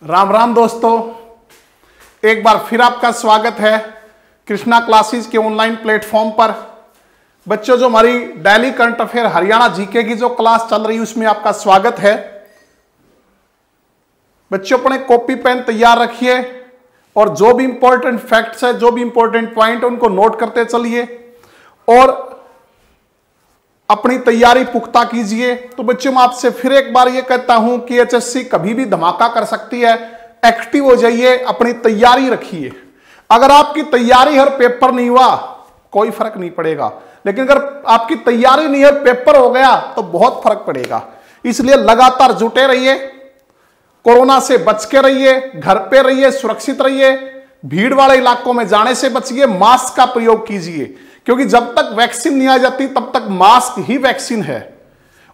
राम राम दोस्तों, एक बार फिर आपका स्वागत है कृष्णा क्लासेस के ऑनलाइन प्लेटफॉर्म पर। बच्चों, जो हमारी daily current affair Haryana GK की जो क्लास चल रही है उसमें आपका स्वागत है। बच्चों, अपने कॉपी पेन तैयार रखिए और जो भी इंपॉर्टेंट फैक्ट्स है, जो भी इंपॉर्टेंट पॉइंट है उनको नोट करते चलिए और अपनी तैयारी पुख्ता कीजिए। तो बच्चों, मैं आपसे फिर एक बार ये कहता हूं कि एचएससी कभी भी धमाका कर सकती है। एक्टिव हो जाइए, अपनी तैयारी रखिए। अगर आपकी तैयारी हर पेपर नहीं हुआ कोई फर्क नहीं पड़ेगा, लेकिन अगर आपकी तैयारी नहीं है पेपर हो गया तो बहुत फर्क पड़ेगा। इसलिए लगातार जुटे रहिए, कोरोना से बच के रहिए, घर पे रहिए, सुरक्षित रहिए, भीड़ वाले इलाकों में जाने से बचिए, मास्क का प्रयोग कीजिए, क्योंकि जब तक वैक्सीन नहीं आ जाती तब तक मास्क ही वैक्सीन है।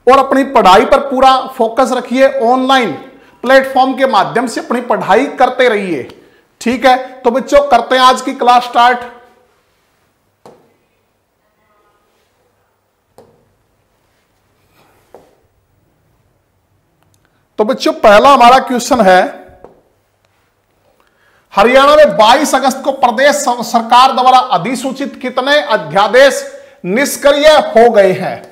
और अपनी पढ़ाई पर पूरा फोकस रखिए, ऑनलाइन प्लेटफॉर्म के माध्यम से अपनी पढ़ाई करते रहिए। ठीक है, तो बच्चों करते हैं आज की क्लास स्टार्ट। तो बच्चों, पहला हमारा क्वेश्चन है, हरियाणा में 22 अगस्त को प्रदेश सरकार द्वारा अधिसूचित कितने अध्यादेश निष्क्रिय हो गए हैं?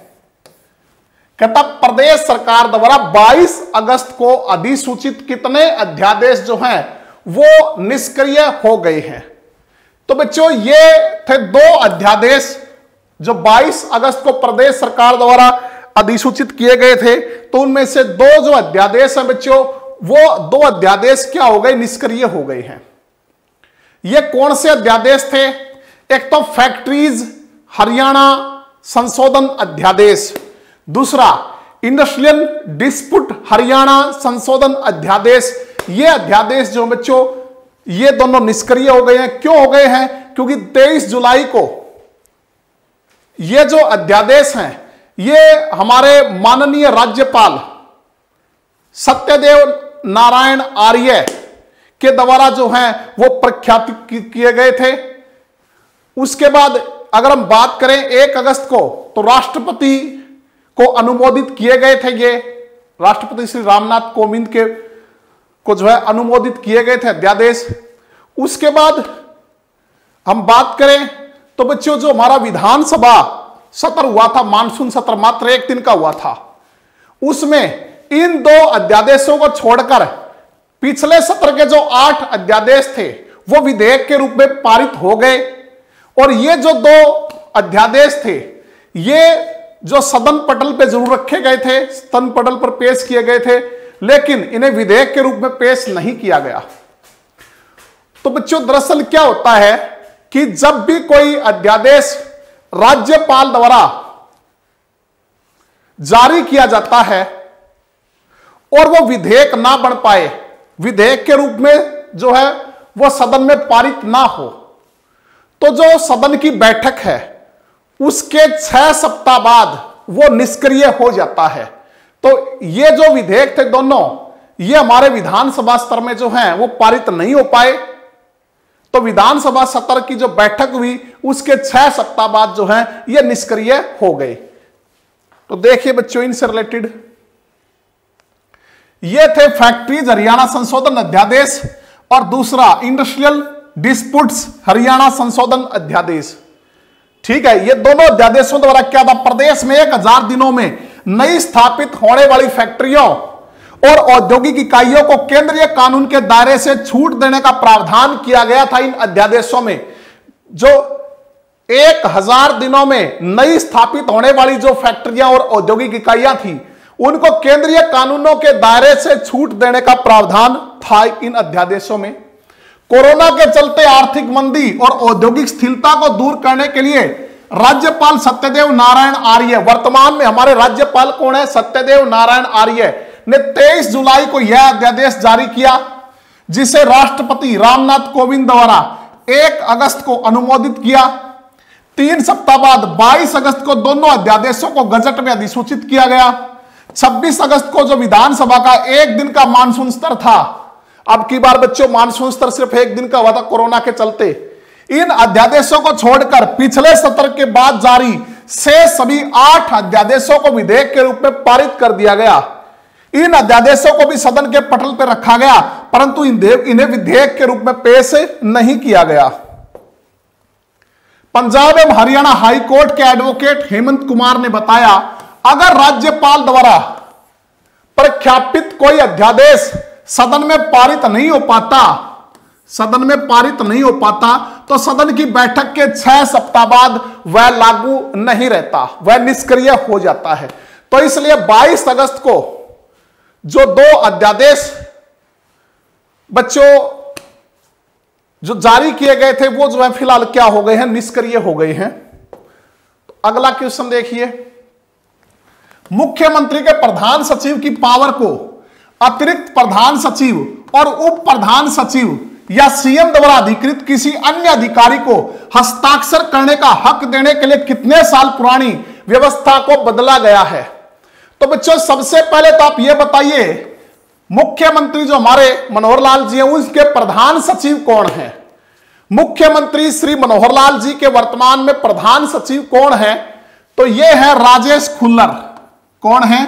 कहता प्रदेश सरकार द्वारा 22 अगस्त को अधिसूचित कितने अध्यादेश जो हैं वो निष्क्रिय हो गए हैं। तो बच्चों, ये थे 2 अध्यादेश जो 22 अगस्त को प्रदेश सरकार द्वारा अधिसूचित किए गए थे। तो उनमें से 2 जो अध्यादेश हैं बच्चों, वो 2 अध्यादेश क्या हो गए, निष्क्रिय हो गए हैं। ये कौन से अध्यादेश थे? एक तो फैक्ट्रीज हरियाणा संशोधन अध्यादेश, दूसरा इंडस्ट्रियल डिस्प्यूट हरियाणा संशोधन अध्यादेश। ये अध्यादेश जो बच्चों, ये दोनों निष्क्रिय हो गए हैं। क्यों हो गए हैं? क्योंकि 23 जुलाई को ये जो अध्यादेश हैं ये हमारे माननीय राज्यपाल सत्यदेव नारायण आर्य के द्वारा जो है वो प्रख्यात किए गए थे। उसके बाद अगर हम बात करें 1 अगस्त को, तो राष्ट्रपति को अनुमोदित किए गए थे। ये राष्ट्रपति श्री रामनाथ कोविंद के को जो है अनुमोदित किए गए थे अध्यादेश। उसके बाद हम बात करें तो बच्चों, जो हमारा विधानसभा सत्र हुआ था, मानसून सत्र मात्र 1 दिन का हुआ था, उसमें इन 2 अध्यादेशों को छोड़कर पिछले सत्र के जो 8 अध्यादेश थे वो विधेयक के रूप में पारित हो गए। और ये जो 2 अध्यादेश थे ये जो सदन पटल पे जरूर रखे गए थे, सदन पटल पर पेश किए गए थे, लेकिन इन्हें विधेयक के रूप में पेश नहीं किया गया। तो बच्चों, दरअसल क्या होता है कि जब भी कोई अध्यादेश राज्यपाल द्वारा जारी किया जाता है और वो विधेयक ना बन पाए, विधेयक के रूप में जो है वो सदन में पारित ना हो, तो जो सदन की बैठक है उसके 6 सप्ताह बाद वो निष्क्रिय हो जाता है। तो ये जो विधेयक थे दोनों, ये हमारे विधानसभा स्तर में जो है वो पारित नहीं हो पाए। तो विधानसभा सत्र की जो बैठक हुई उसके 6 सप्ताह बाद जो है ये निष्क्रिय हो गए। तो देखिए बच्चों, इनसे रिलेटेड ये थे फैक्ट्रीज हरियाणा संशोधन अध्यादेश और दूसरा इंडस्ट्रियल डिस्प्यूट्स हरियाणा संशोधन अध्यादेश। ठीक है, ये दोनों अध्यादेशों द्वारा क्या था, प्रदेश में 1000 दिनों में नई स्थापित होने वाली फैक्ट्रियों और औद्योगिक इकाइयों को केंद्रीय कानून के दायरे से छूट देने का प्रावधान किया गया था। इन अध्यादेशों में जो 1000 दिनों में नई स्थापित होने वाली जो फैक्ट्रियां और औद्योगिक इकाइयां थी उनको केंद्रीय कानूनों के दायरे से छूट देने का प्रावधान था इन अध्यादेशों में। कोरोना के चलते आर्थिक मंदी और औद्योगिक स्थिरता को दूर करने के लिए राज्यपाल सत्यदेव नारायण आर्य, वर्तमान में हमारे राज्यपाल कौन है, सत्यदेव नारायण आर्य ने 23 जुलाई को यह अध्यादेश जारी किया, जिसे राष्ट्रपति रामनाथ कोविंद द्वारा 1 अगस्त को अनुमोदित किया। 3 सप्ताह बाद 22 अगस्त को दोनों अध्यादेशों को गजट में अधिसूचित किया गया। 26 अगस्त को जो विधानसभा का 1 दिन का मानसून सत्र था, अब की बार बच्चों मानसून सत्र सिर्फ 1 दिन का हुआ था कोरोना के चलते, इन अध्यादेशों को छोड़कर पिछले सत्र के बाद जारी से सभी 8 अध्यादेशों को विधेयक के रूप में पारित कर दिया गया। इन अध्यादेशों को भी सदन के पटल पर रखा गया। परंतु इन्हें विधेयक के रूप में पेश नहीं किया गया। पंजाब एवं हरियाणा हाईकोर्ट के एडवोकेट हेमंत कुमार ने बताया, अगर राज्यपाल द्वारा प्रख्यापित कोई अध्यादेश सदन में पारित नहीं हो पाता तो सदन की बैठक के 6 सप्ताह बाद वह लागू नहीं रहता, वह निष्क्रिय हो जाता है। तो इसलिए 22 अगस्त को जो 2 अध्यादेश बच्चों जो जारी किए गए थे वो जो है फिलहाल क्या हो गए हैं, निष्क्रिय हो गए हैं। तो अगला क्वेश्चन देखिए, मुख्यमंत्री के प्रधान सचिव की पावर को अतिरिक्त प्रधान सचिव और उप प्रधान सचिव या सीएम द्वारा अधिकृत किसी अन्य अधिकारी को हस्ताक्षर करने का हक देने के लिए कितने साल पुरानी व्यवस्था को बदला गया है? तो बच्चों सबसे पहले तो आप यह बताइए, मुख्यमंत्री जो हमारे मनोहर लाल जी हैं उसके प्रधान सचिव कौन है? मुख्यमंत्री श्री मनोहर लाल जी के वर्तमान में प्रधान सचिव कौन है? तो यह है राजेश खुल्लर। कौन है?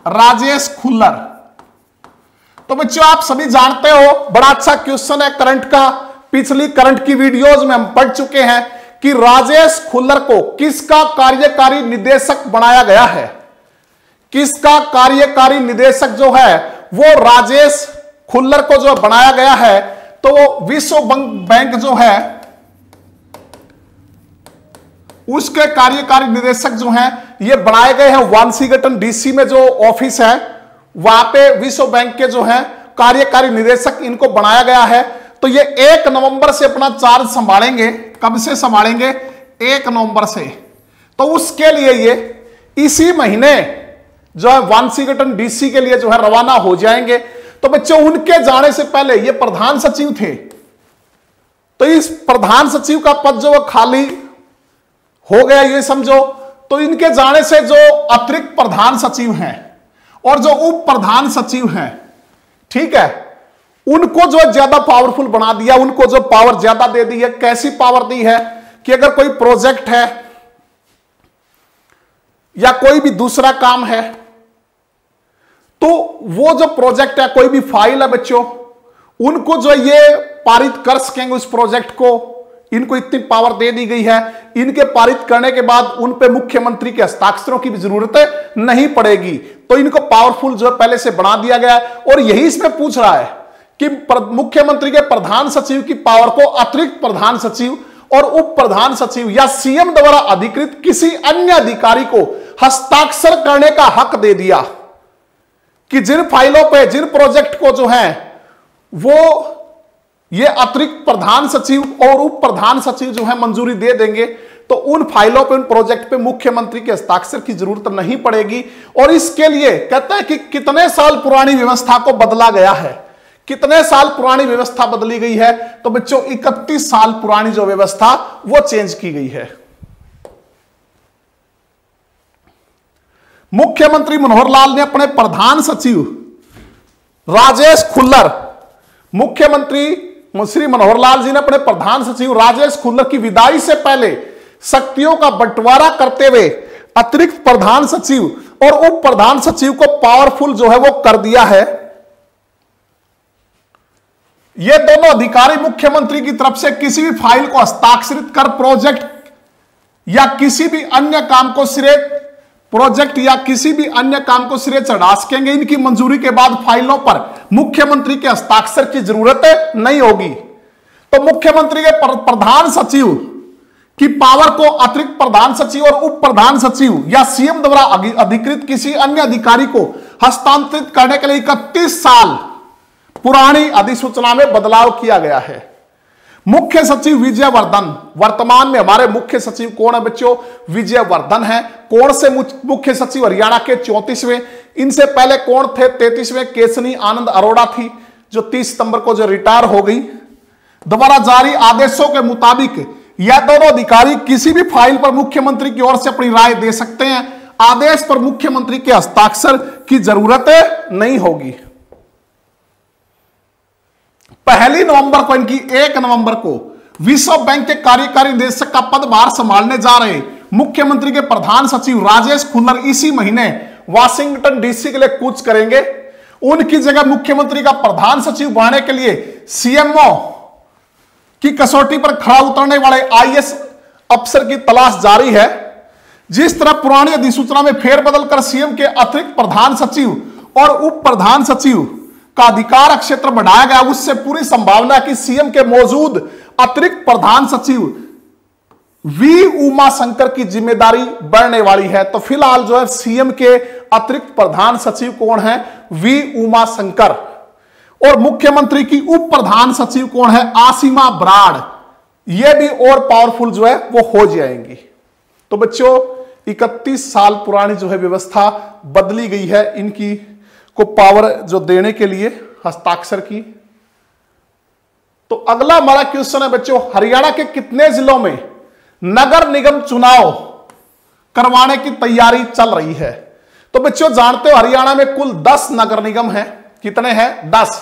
राजेश खुल्लर। तो बच्चों आप सभी जानते हो, बड़ा अच्छा क्वेश्चन है करंट का, पिछली करंट की वीडियोज में हम पढ़ चुके हैं कि राजेश खुल्लर को किसका कार्यकारी निदेशक बनाया गया है? किसका कार्यकारी निदेशक जो है वो राजेश खुल्लर को जो बनाया गया है? तो वो विश्व बैंक जो है उसके कार्यकारी निदेशक जो हैं ये बनाए गए हैं वाशिंगटन डीसी में जो ऑफिस है वहां पे विश्व बैंक के जो है कार्यकारी निदेशक इनको बनाया गया है। तो ये 1 नवंबर से अपना चार्ज संभालेंगे। कब से संभालेंगे? 1 नवंबर से। तो उसके लिए ये इसी महीने जो है वाशिंगटन डीसी के लिए जो है रवाना हो जाएंगे। तो बच्चों उनके जाने से पहले ये प्रधान सचिव थे, तो इस प्रधान सचिव का पद जो खाली हो गया ये समझो। तो इनके जाने से जो अतिरिक्त प्रधान सचिव हैं और जो उप प्रधान सचिव हैं, ठीक है, उनको जो ज्यादा पावरफुल बना दिया, उनको जो पावर ज्यादा दे दी है। कैसी पावर दी है कि अगर कोई प्रोजेक्ट है या कोई भी दूसरा काम है तो वो जो प्रोजेक्ट है, कोई भी फाइल है बच्चों, उनको जो ये पारित कर सकेंगे उस प्रोजेक्ट को। इनको इतनी पावर दे दी गई है, इनके पारित करने के बाद उन पे मुख्यमंत्री के हस्ताक्षरों की भी जरूरत नहीं पड़ेगी। तो इनको पावरफुल जो पहले से बना दिया गया है। और यही इसमें पूछ रहा है कि मुख्यमंत्री के प्रधान सचिव की पावर को अतिरिक्त प्रधान सचिव और उप प्रधान सचिव या सीएम द्वारा अधिकृत किसी अन्य अधिकारी को हस्ताक्षर करने का हक दे दिया कि जिन फाइलों पे, जिन प्रोजेक्ट को जो है वो ये अतिरिक्त प्रधान सचिव और उप प्रधान सचिव जो है मंजूरी दे देंगे तो उन फाइलों पे, उन प्रोजेक्ट पे मुख्यमंत्री के हस्ताक्षर की जरूरत नहीं पड़ेगी। और इसके लिए कहता है कि कितने साल पुरानी व्यवस्था को बदला गया है, कितने साल पुरानी व्यवस्था बदली गई है? तो बच्चों 31 साल पुरानी जो व्यवस्था वो चेंज की गई है। मुख्यमंत्री मनोहर लाल ने अपने प्रधान सचिव राजेश खुल्लर, मुख्यमंत्री श्री मनोहर लाल जी ने अपने प्रधान सचिव राजेश खुल्लर की विदाई से पहले शक्तियों का बंटवारा करते हुए अतिरिक्त प्रधान सचिव और उप प्रधान सचिव को पावरफुल जो है वो कर दिया है। ये दोनों अधिकारी मुख्यमंत्री की तरफ से किसी भी फाइल को हस्ताक्षरित कर प्रोजेक्ट या किसी भी अन्य काम को सिरे चढ़ा सकेंगे। इनकी मंजूरी के बाद फाइलों पर मुख्यमंत्री के हस्ताक्षर की जरूरत नहीं होगी। तो मुख्यमंत्री के प्रधान सचिव की पावर को अतिरिक्त प्रधान सचिव और उप प्रधान सचिव या सीएम द्वारा अधिकृत किसी अन्य अधिकारी को हस्तांतरित करने के लिए 31 साल पुरानी अधिसूचना में बदलाव किया गया है। मुख्य सचिव विजय वर्धन, वर्तमान में हमारे मुख्य सचिव कौन है बच्चों? विजय वर्धन है। कौन से मुख्य सचिव? हरियाणा के 34वें। इनसे पहले कौन थे? 33वें केसनी आनंद अरोड़ा थी जो 30 सितंबर को जो रिटायर हो गई। द्वारा जारी आदेशों के मुताबिक यह दोनों अधिकारी किसी भी फाइल पर मुख्यमंत्री की ओर से अपनी राय दे सकते हैं। आदेश पर मुख्यमंत्री के हस्ताक्षर की जरूरत नहीं होगी। 1 नवंबर को, इनकी 1 नवंबर को विश्व बैंक के कार्यकारी निदेशक का पदभार संभालने जा रहे मुख्यमंत्री के प्रधान सचिव राजेश खुल्लर इसी महीने वाशिंगटन डीसी के लिए कूच करेंगे। उनकी जगह मुख्यमंत्री का प्रधान सचिव बनाने के लिए सीएमओ की कसौटी पर खड़ा उतरने वाले आईएएस अफसर की तलाश जारी है। जिस तरह पुरानी अधिसूचना में फेरबदल कर सीएम के अतिरिक्त प्रधान सचिव और उप प्रधान सचिव का अधिकार क्षेत्र बढ़ाया गया, उससे पूरी संभावना है कि सीएम के मौजूद अतिरिक्त प्रधान सचिव वी उमा शंकर की जिम्मेदारी बढ़ने वाली है। तो फिलहाल जो है सीएम के अतिरिक्त प्रधान सचिव कौन है? वी उमा शंकर। और मुख्यमंत्री की उप प्रधान सचिव कौन है? आसिमा ब्राड़। ये भी और पावरफुल जो है वो हो जाएंगी। तो बच्चों 31 साल पुरानी जो है व्यवस्था बदली गई है इनकी को पावर जो देने के लिए हस्ताक्षर की। तो अगला हमारा क्वेश्चन है बच्चों, हरियाणा के कितने जिलों में नगर निगम चुनाव करवाने की तैयारी चल रही है? तो बच्चों जानते हो हरियाणा में कुल 10 नगर निगम हैं। कितने हैं? 10।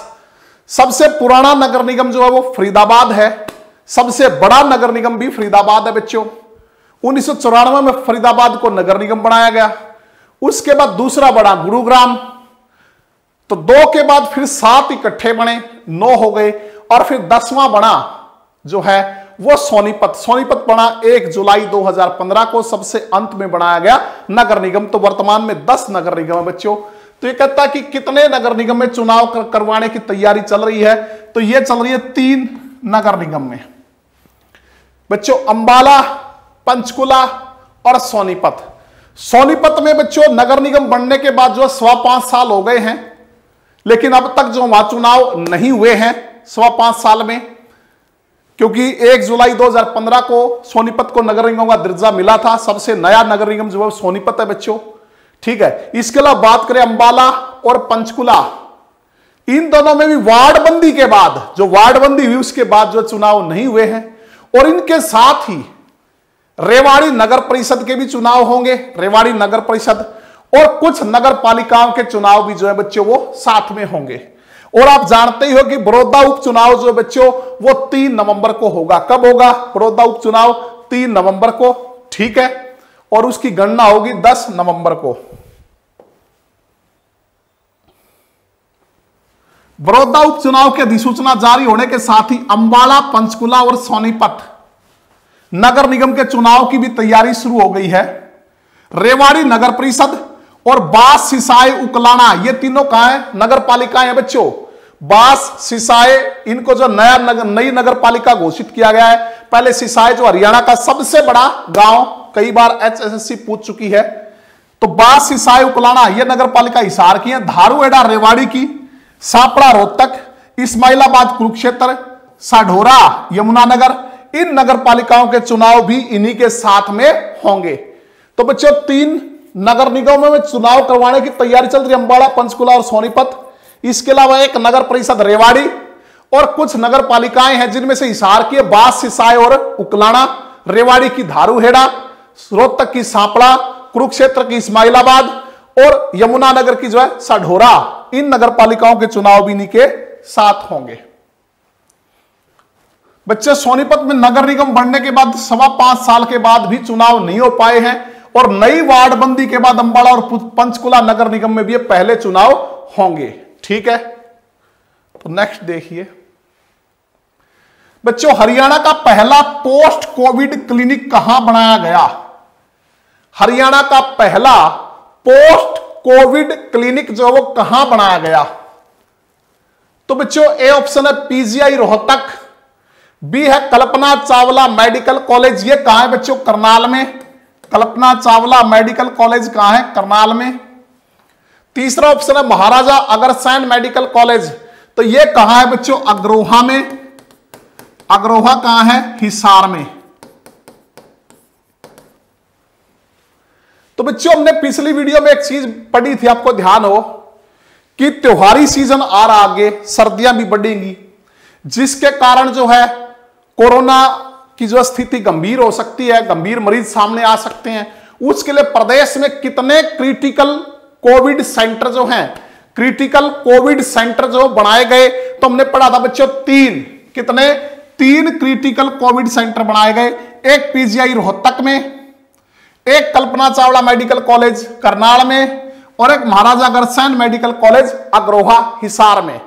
सबसे पुराना नगर निगम जो है वो फरीदाबाद है। सबसे बड़ा नगर निगम भी फरीदाबाद है बच्चों। 1994 में फरीदाबाद को नगर निगम बनाया गया। उसके बाद दूसरा बड़ा गुरुग्राम, तो 2 के बाद फिर 7 इकट्ठे बने, 9 हो गए। और फिर 10वां बना जो है वो सोनीपत। सोनीपत बना 1 जुलाई 2015 को, सबसे अंत में बनाया गया नगर निगम। तो वर्तमान में 10 नगर निगम है बच्चों। तो ये कहता है कि कितने नगर निगम में चुनाव करवाने की तैयारी चल रही है? तो ये चल रही है 3 नगर निगम में बच्चों, अंबाला, पंचकुला और सोनीपत। सोनीपत में बच्चों नगर निगम बनने के बाद जो 5.25 साल हो गए हैं, लेकिन अब तक जो वहां चुनाव नहीं हुए हैं 5.25 साल में, क्योंकि 1 जुलाई 2015 को सोनीपत को नगर निगम का दर्जा मिला था। सबसे नया नगर निगम जो है सोनीपत है बच्चों। ठीक है, इसके अलावा बात करें अंबाला और पंचकुला, इन दोनों में भी वार्ड बंदी के बाद, जो वार्ड बंदी हुई उसके बाद जो चुनाव नहीं हुए हैं। और इनके साथ ही रेवाड़ी नगर परिषद के भी चुनाव होंगे, रेवाड़ी नगर परिषद, और कुछ नगर पालिकाओं के चुनाव भी जो है बच्चों वो साथ में होंगे। और आप जानते ही हो कि बड़ौदा उपचुनाव जो है बच्चों वो 3 नवंबर को होगा। कब होगा बड़ौदा उपचुनाव? 3 नवंबर को। ठीक है, और उसकी गणना होगी 10 नवंबर को। बड़ौदा उपचुनाव की अधिसूचना जारी होने के साथ ही अंबाला, पंचकुला और सोनीपत नगर निगम के चुनाव की भी तैयारी शुरू हो गई है। रेवाड़ी नगर परिषद और बास, सिसाई, उकलाना, ये तीनों कहां है? नगर पालिकाएं हैं बच्चों। बास, सिसाई, इनको जो नई नगर पालिका घोषित किया गया है। पहले सिसाई जो हरियाणा का सबसे बड़ा गांव, कई बार HSSC पूछ चुकी है। तो बास, सिसाई, उकलाना ये नगर पालिका हिसार की है। धारूहेड़ा रेवाड़ी की, सापड़ा रोहतक, इस्माइलाबाद कुरुक्षेत्र, साढौरा यमुनानगर, इन नगर पालिकाओं के चुनाव भी इन्हीं के साथ में होंगे। तो बच्चों 3 नगर निगमों में चुनाव करवाने की तैयारी चल रही है, अंबाला, पंचकुला और सोनीपत। इसके अलावा एक नगर परिषद रेवाड़ी और कुछ नगर पालिकाएं हैं जिनमें से हिसार की बास, सिसाई और उकलाना, रेवाड़ी की धारूहेड़ा, रोहतक की सांपड़ा, कुरुक्षेत्र की इस्माइलाबाद और यमुनानगर की जो है साढौरा। इन नगर पालिकाओं के चुनाव भी इन्हीं के साथ होंगे। बच्चे सोनीपत में नगर निगम बनने के बाद 5.25 साल के बाद भी चुनाव नहीं हो पाए हैं, और नई वार्ड बंदी के बाद अंबाला और पंचकुला नगर निगम में भी पहले चुनाव होंगे। ठीक है, तो नेक्स्ट देखिए बच्चों, हरियाणा का पहला पोस्ट कोविड क्लिनिक कहां बनाया गया? हरियाणा का पहला पोस्ट कोविड क्लिनिक जो वो कहां बनाया गया? तो बच्चों ए ऑप्शन है PGI रोहतक, बी है कल्पना चावला मेडिकल कॉलेज, ये कहां है बच्चों? करनाल में। कल्पना चावला मेडिकल कॉलेज कहां है? करनाल में। तीसरा ऑप्शन है महाराजा अग्रसेन मेडिकल कॉलेज, तो ये कहां है बच्चों? अग्रोहा में। अग्रोहा कहां है? हिसार में। तो बच्चों हमने पिछली वीडियो में एक चीज पढ़ी थी, आपको ध्यान हो कि त्योहारी सीजन आ रहा, आगे सर्दियां भी बढ़ेंगी, जिसके कारण जो है कोरोना की जो स्थिति गंभीर हो सकती है, गंभीर मरीज सामने आ सकते हैं। उसके लिए प्रदेश में कितने क्रिटिकल कोविड सेंटर जो हैं, क्रिटिकल कोविड सेंटर जो बनाए गए? तो हमने पढ़ा था बच्चों 3, कितने? 3 क्रिटिकल कोविड सेंटर बनाए गए। एक PGI रोहतक में, एक कल्पना चावला मेडिकल कॉलेज करनाल में, और एक महाराजा अग्रसेन मेडिकल कॉलेज अग्रोहा हिसार में।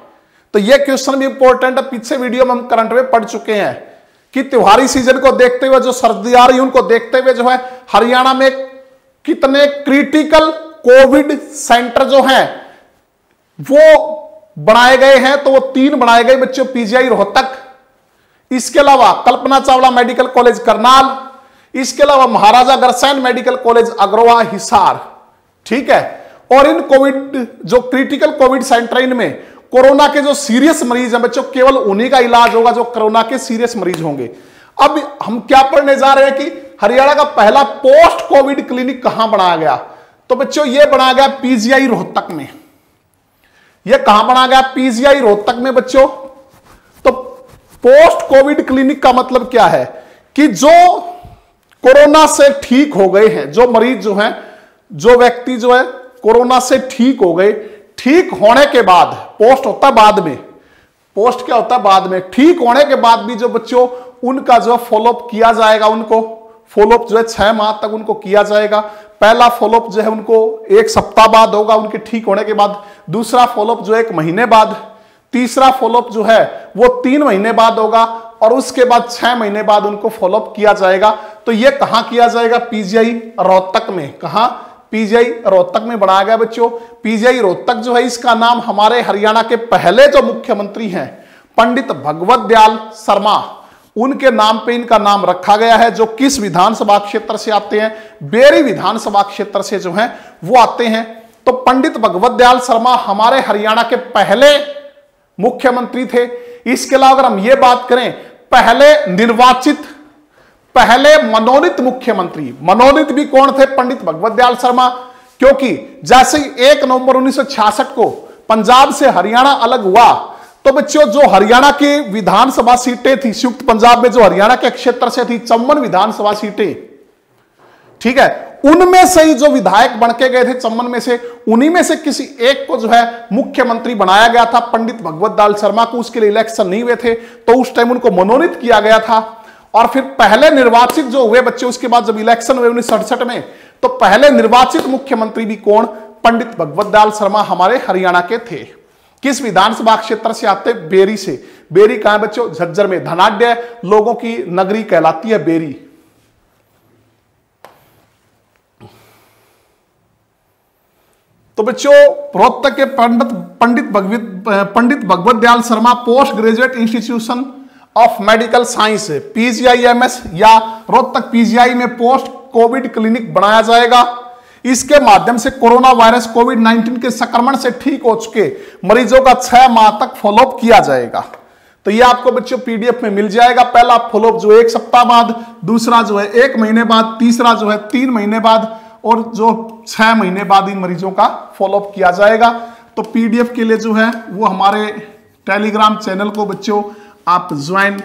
तो ये क्वेश्चन भी इंपॉर्टेंट है, पीछे वीडियो में हम करंट में पढ़ चुके हैं कि त्योहारी सीजन को देखते हुए, जो सर्दी आ रही है उनको देखते हुए जो है हरियाणा में कितने क्रिटिकल कोविड सेंटर जो हैं वो बनाए गए हैं। तो वो 3 बनाए गए बच्चों, पीजीआई रोहतक, इसके अलावा कल्पना चावला मेडिकल कॉलेज करनाल, इसके अलावा महाराजा अग्रसेन मेडिकल कॉलेज अग्रोहा हिसार। ठीक है, और इन कोविड जो क्रिटिकल कोविड सेंटर, इनमें कोरोना के जो सीरियस मरीज हैं बच्चों, केवल उन्हीं का इलाज होगा जो कोरोना के सीरियस मरीज होंगे। अब हम क्या पढ़ने जा रहे हैं कि हरियाणा का पहला पोस्ट कोविड क्लिनिक कहां बनाया गया। तो बच्चों ये बनाया गया पीजीआई रोहतक में। ये कहां बनाया गया? पीजीआई रोहतक में बच्चों। तो पोस्ट कोविड क्लिनिक का मतलब क्या है कि जो कोरोना से ठीक हो गए हैं, जो मरीज जो हैं, जो व्यक्ति जो है कोरोना से ठीक हो गए, ठीक होने के बाद, पोस्ट होता है बाद में, पोस्ट क्या होता है? बाद में। ठीक होने के बाद भी जो बच्चों उनका जो फॉलोअप किया जाएगा, उनको फॉलोअप जो है 6 माह तक उनको किया जाएगा। पहला फॉलोअप जो है उनको 1 सप्ताह बाद होगा उनके ठीक होने के बाद, दूसरा फॉलोअप जो 1 महीने बाद, तीसरा फॉलोअप जो है वो 3 महीने बाद होगा, और उसके बाद 6 महीने बाद उनको फॉलोअप किया जाएगा। तो ये कहां किया जाएगा? पीजीआई रोहतक में। कहां? पीजीआई रोहतक में बनाया गया बच्चों। पीजीआई रोहतक जो है, इसका नाम हमारे हरियाणा के पहले जो मुख्यमंत्री हैं पंडित भगवत दयाल शर्मा, उनके नाम पे इनका नाम रखा गया है, जो किस विधानसभा क्षेत्र से आते हैं? बेरी विधानसभा क्षेत्र से जो है वो आते हैं। तो पंडित भगवत दयाल शर्मा हमारे हरियाणा के पहले मुख्यमंत्री थे। इसके अलावा अगर हम ये बात करें, पहले निर्वाचित, पहले मनोनीत मुख्यमंत्री, मनोनीत भी कौन थे? पंडित भगवत दयाल शर्मा। क्योंकि जैसे 1 नवंबर 1966 को पंजाब से हरियाणा अलग हुआ, तो बच्चों जो हरियाणा की विधानसभा सीटें थी, संयुक्त पंजाब में जो हरियाणा के क्षेत्र से थी 54 विधानसभा सीटें, ठीक है, उनमें से ही जो विधायक बन के गए थे 54 में से, उन्हीं में से किसी एक को जो है मुख्यमंत्री बनाया गया था, पंडित भगवत दयाल शर्मा को। उसके लिए इलेक्शन नहीं हुए थे, तो उस टाइम उनको मनोनीत किया गया था। और फिर पहले निर्वाचित जो हुए बच्चे, उसके बाद जब इलेक्शन हुए 1967 में, तो पहले निर्वाचित मुख्यमंत्री भी कौन? पंडित भगवत दयाल शर्मा हमारे हरियाणा के थे। किस विधानसभा क्षेत्र से आते? बेरी से। बेरी कहां है बच्चों? झज्जर में। धनाढ्य लोगों की नगरी कहलाती है बेरी। तो बच्चों रोहतक के Pandit Bhagwat Dayal Sharma post graduate institution of medical science PGIMS या रोहतक पीजीआई में पोस्ट कोविड क्लिनिक बनाया जाएगा। इसके माध्यम से कोरोना वायरस कोविड-19 के संक्रमण से ठीक हो चुके मरीजों का 6 माह तक फॉलोअप किया जाएगा। तो ये आपको बच्चों पीडीएफ में मिल जाएगा। पहला फॉलोअप जो 1 सप्ताह बाद, दूसरा जो है 1 महीने बाद, तीसरा जो है 3 महीने बाद, और जो 6 महीने बाद इन मरीजों का फॉलोअप किया जाएगा। तो पीडीएफ के लिए जो है वो हमारे टेलीग्राम चैनल को बच्चों आप ज्वाइन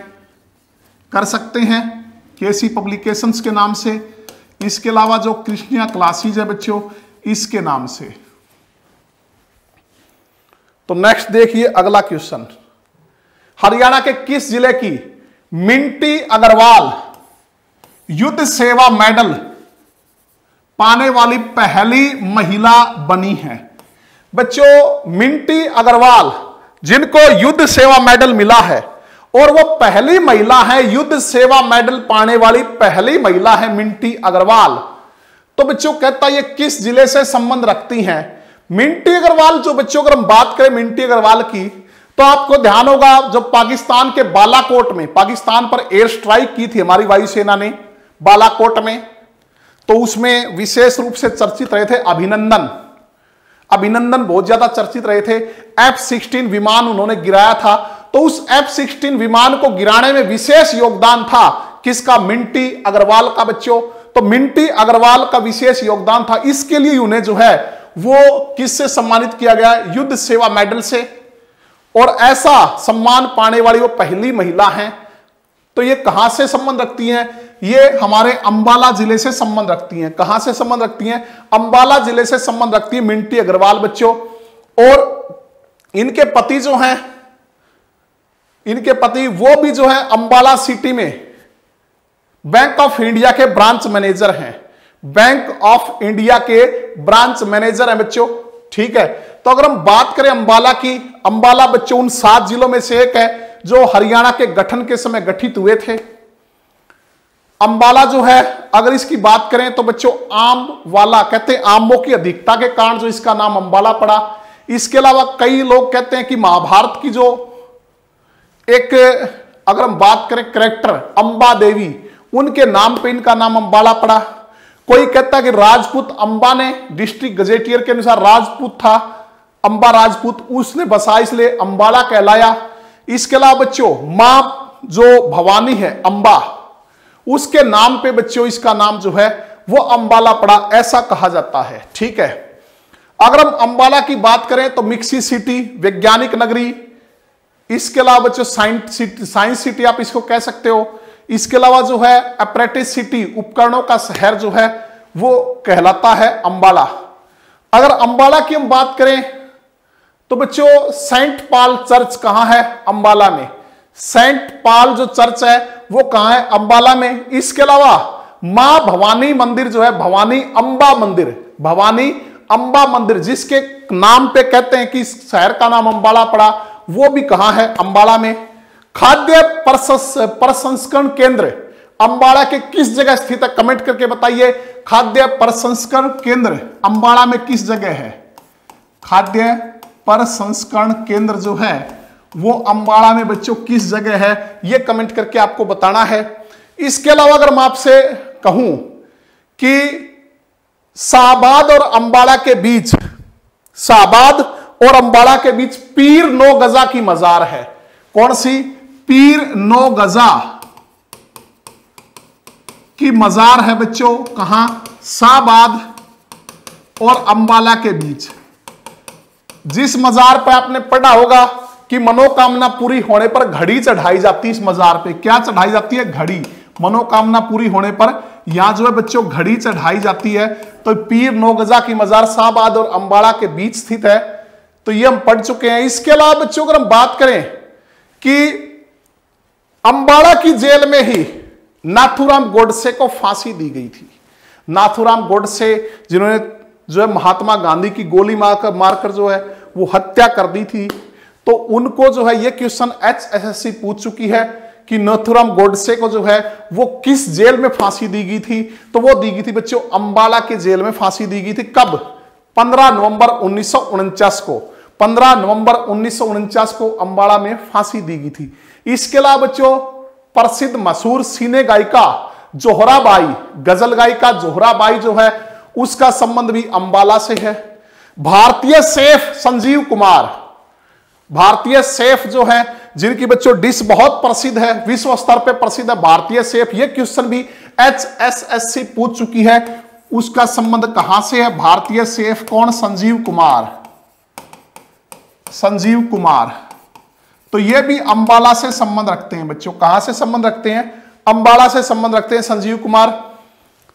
कर सकते हैं, केसी पब्लिकेशंस के नाम से। इसके अलावा जो कृष्णिया क्लासेज है बच्चों, इसके नाम से। तो नेक्स्ट देखिए अगला क्वेश्चन, हरियाणा के किस जिले की मिंटी अग्रवाल युद्ध सेवा मेडल पाने वाली पहली महिला बनी है? बच्चों मिंटी अग्रवाल, जिनको युद्ध सेवा मेडल मिला है, और वो पहली महिला है, युद्ध सेवा मेडल पाने वाली पहली महिला है मिंटी अग्रवाल। तो बच्चों कहता है ये किस जिले से संबंध रखती हैं? मिंटी अग्रवाल जो बच्चों, अगर हम बात करें मिंटी अग्रवाल की, तो आपको ध्यान होगा जब पाकिस्तान के बालाकोट में, पाकिस्तान पर एयर स्ट्राइक की थी हमारी वायुसेना ने बालाकोट में, तो उसमें विशेष रूप से चर्चित रहे थे अभिनंदन। अभिनंदन बहुत ज्यादा चर्चित रहे थे। F-16 विमान उन्होंने गिराया था, तो उस F-16 विमान को गिराने में विशेष योगदान था किसका? मिंटी अग्रवाल का बच्चों। तो मिंटी अग्रवाल का विशेष योगदान था, इसके लिए उन्हें जो है वो किससे सम्मानित किया गया? युद्ध सेवा मेडल से। और ऐसा सम्मान पाने वाली वो पहली महिला हैं। तो ये कहां से संबंध रखती हैं? ये हमारे अंबाला जिले से संबंध रखती हैं। कहां से संबंध रखती हैं? अंबाला जिले से संबंध रखती है मिंटी अग्रवाल बच्चों। और इनके पति जो हैं, इनके पति वो भी जो है अंबाला सिटी में बैंक ऑफ इंडिया के ब्रांच मैनेजर हैं। बैंक ऑफ इंडिया के ब्रांच मैनेजर हैं बच्चों। ठीक है, तो अगर हम बात करें अंबाला की, अंबाला बच्चों उन 7 जिलों में से एक है जो हरियाणा के गठन के समय गठित हुए थे। अंबाला जो है, अगर इसकी बात करें तो बच्चों आम वाला कहते हैं, आमों की अधिकता के कारण जो इसका नाम अंबाला पड़ा। इसके अलावा कई लोग कहते हैं कि महाभारत की जो एक अगर हम बात करें कैरेक्टर अंबा देवी, उनके नाम पे इनका नाम अंबाला पड़ा। कोई कहता है कि राजपूत अंबा ने, डिस्ट्रिक्ट गजेटियर के अनुसार राजपूत था, अंबा राजपूत, उसने बसा इसलिए अंबाला कहलाया। इसके अलावा बच्चों मां जो भवानी है अंबा, उसके नाम पे बच्चों इसका नाम जो है वो अंबाला पड़ा, ऐसा कहा जाता है। ठीक है, अगर हम अंबाला की बात करें तो मिक्सी सिटी, वैज्ञानिक नगरी, इसके अलावा बच्चों साइंस सिटी आप इसको कह सकते हो। इसके अलावा जो है अप्रेंटिस सिटी, उपकरणों का शहर जो है वो कहलाता है अंबाला। अगर अंबाला की हम बात करें तो बच्चों सेंट पॉल चर्च कहां है? अंबाला में। सेंट पॉल जो चर्च है वो कहां है? अंबाला में। इसके अलावा मां भवानी मंदिर जो है, भवानी अंबा मंदिर, भवानी अंबा मंदिर जिसके नाम पे कहते हैं कि इस शहर का नाम अंबाला पड़ा, वो भी कहां है? अंबाला में। खाद्य प्रसंस्करण केंद्र अंबाला के किस जगह स्थित है? कमेंट करके बताइए। खाद्य प्रसंस्करण केंद्र अंबाला में किस जगह है? खाद्य प्रसंस्करण केंद्र जो है वो अंबाला में बच्चों किस जगह है, ये कमेंट करके आपको बताना है। इसके अलावा अगर मैं आपसे कहूं कि शाहबाद और अंबाला के बीच, शाहबाद और अंबाला के बीच पीर 9 गजा की मजार है। कौन सी? पीर 9 गजा की मजार है बच्चों, कहां? शाहबाद और अंबाला के बीच। जिस मजार पर आपने पढ़ा होगा कि मनोकामना पूरी होने पर घड़ी चढ़ाई जाती है, इस मजार पे क्या चढ़ाई जाती है? घड़ी। मनोकामना पूरी होने पर यहां जो है बच्चों घड़ी चढ़ाई जाती है। तो पीर 9 गजा की मजार शाहबाद और अंबाला के बीच स्थित है, तो ये हम पढ़ चुके हैं। इसके अलावा बच्चों अगर हम बात करें कि अंबाला की जेल में ही नाथूराम गोडसे को फांसी दी गई थी। नाथूराम गोडसे जिन्होंने जो है महात्मा गांधी की गोली मारकर जो है वो हत्या कर दी थी, तो उनको जो है ये क्वेश्चन HSSC पूछ चुकी है कि नाथूराम गोडसे को जो है वो किस जेल में फांसी दी गई थी? तो वो दी गई थी बच्चों अंबाला के जेल में फांसी दी गई थी। कब? 15 नवंबर 1949 को। 15 नवंबर 1949 को अंबाला में फांसी दी गई थी। इसके अलावा बच्चों प्रसिद्ध मशहूर सिने गायिका जोहराबाई, गजल गायिका जोहराबाई जो है उसका संबंध भी अंबाला से है। भारतीय शेफ संजीव कुमार, भारतीय शेफ जो है जिनकी बच्चों डिश बहुत प्रसिद्ध है, विश्व स्तर पे प्रसिद्ध है भारतीय शेफ, ये क्वेश्चन भी HSSC पूछ चुकी है। उसका संबंध कहां से है? भारतीय शेफ कौन? संजीव कुमार, संजीव कुमार। तो ये भी अंबाला से संबंध रखते हैं बच्चों। कहां से संबंध रखते हैं? अंबाला से संबंध रखते हैं संजीव कुमार।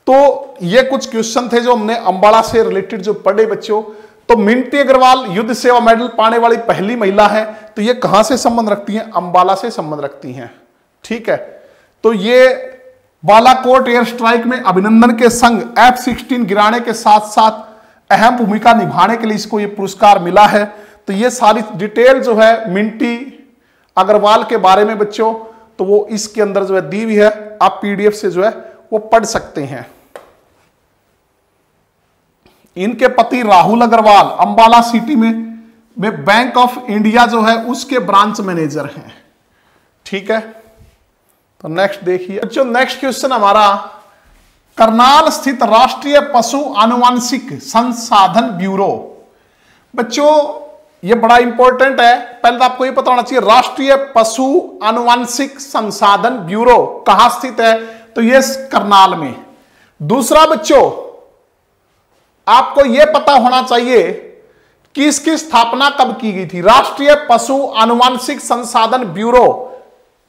तो ये कुछ क्वेश्चन थे जो हमने अंबाला से रिलेटेड जो पढ़े बच्चों। तो मिंटी अग्रवाल युद्ध सेवा मेडल पाने वाली पहली महिला है, तो ये कहां से संबंध रखती हैं? अंबाला से संबंध रखती हैं। ठीक है, तो ये बालाकोट एयर स्ट्राइक में अभिनंदन के संग F-16 गिराने के साथ साथ अहम भूमिका निभाने के लिए इसको ये पुरस्कार मिला है। तो ये सारी डिटेल जो है मिंटी अग्रवाल के बारे में बच्चों, तो वो इसके अंदर जो है दी हुई है, आप PDF से जो है वो पढ़ सकते हैं। इनके पति राहुल अग्रवाल अंबाला सिटी में बैंक ऑफ इंडिया जो है उसके ब्रांच मैनेजर हैं। ठीक है, तो नेक्स्ट देखिए बच्चों। नेक्स्ट क्वेश्चन हमारा, करनाल स्थित राष्ट्रीय पशु आनुवांशिक संसाधन ब्यूरो। बच्चों ये बड़ा इंपॉर्टेंट है, पहले तो आपको ये पता होना चाहिए राष्ट्रीय पशु आनुवांशिक संसाधन ब्यूरो कहां स्थित है? तो ये करनाल में। दूसरा बच्चों आपको यह पता होना चाहिए कि इसकी स्थापना कब की गई थी। राष्ट्रीय पशु आनुवांशिक संसाधन ब्यूरो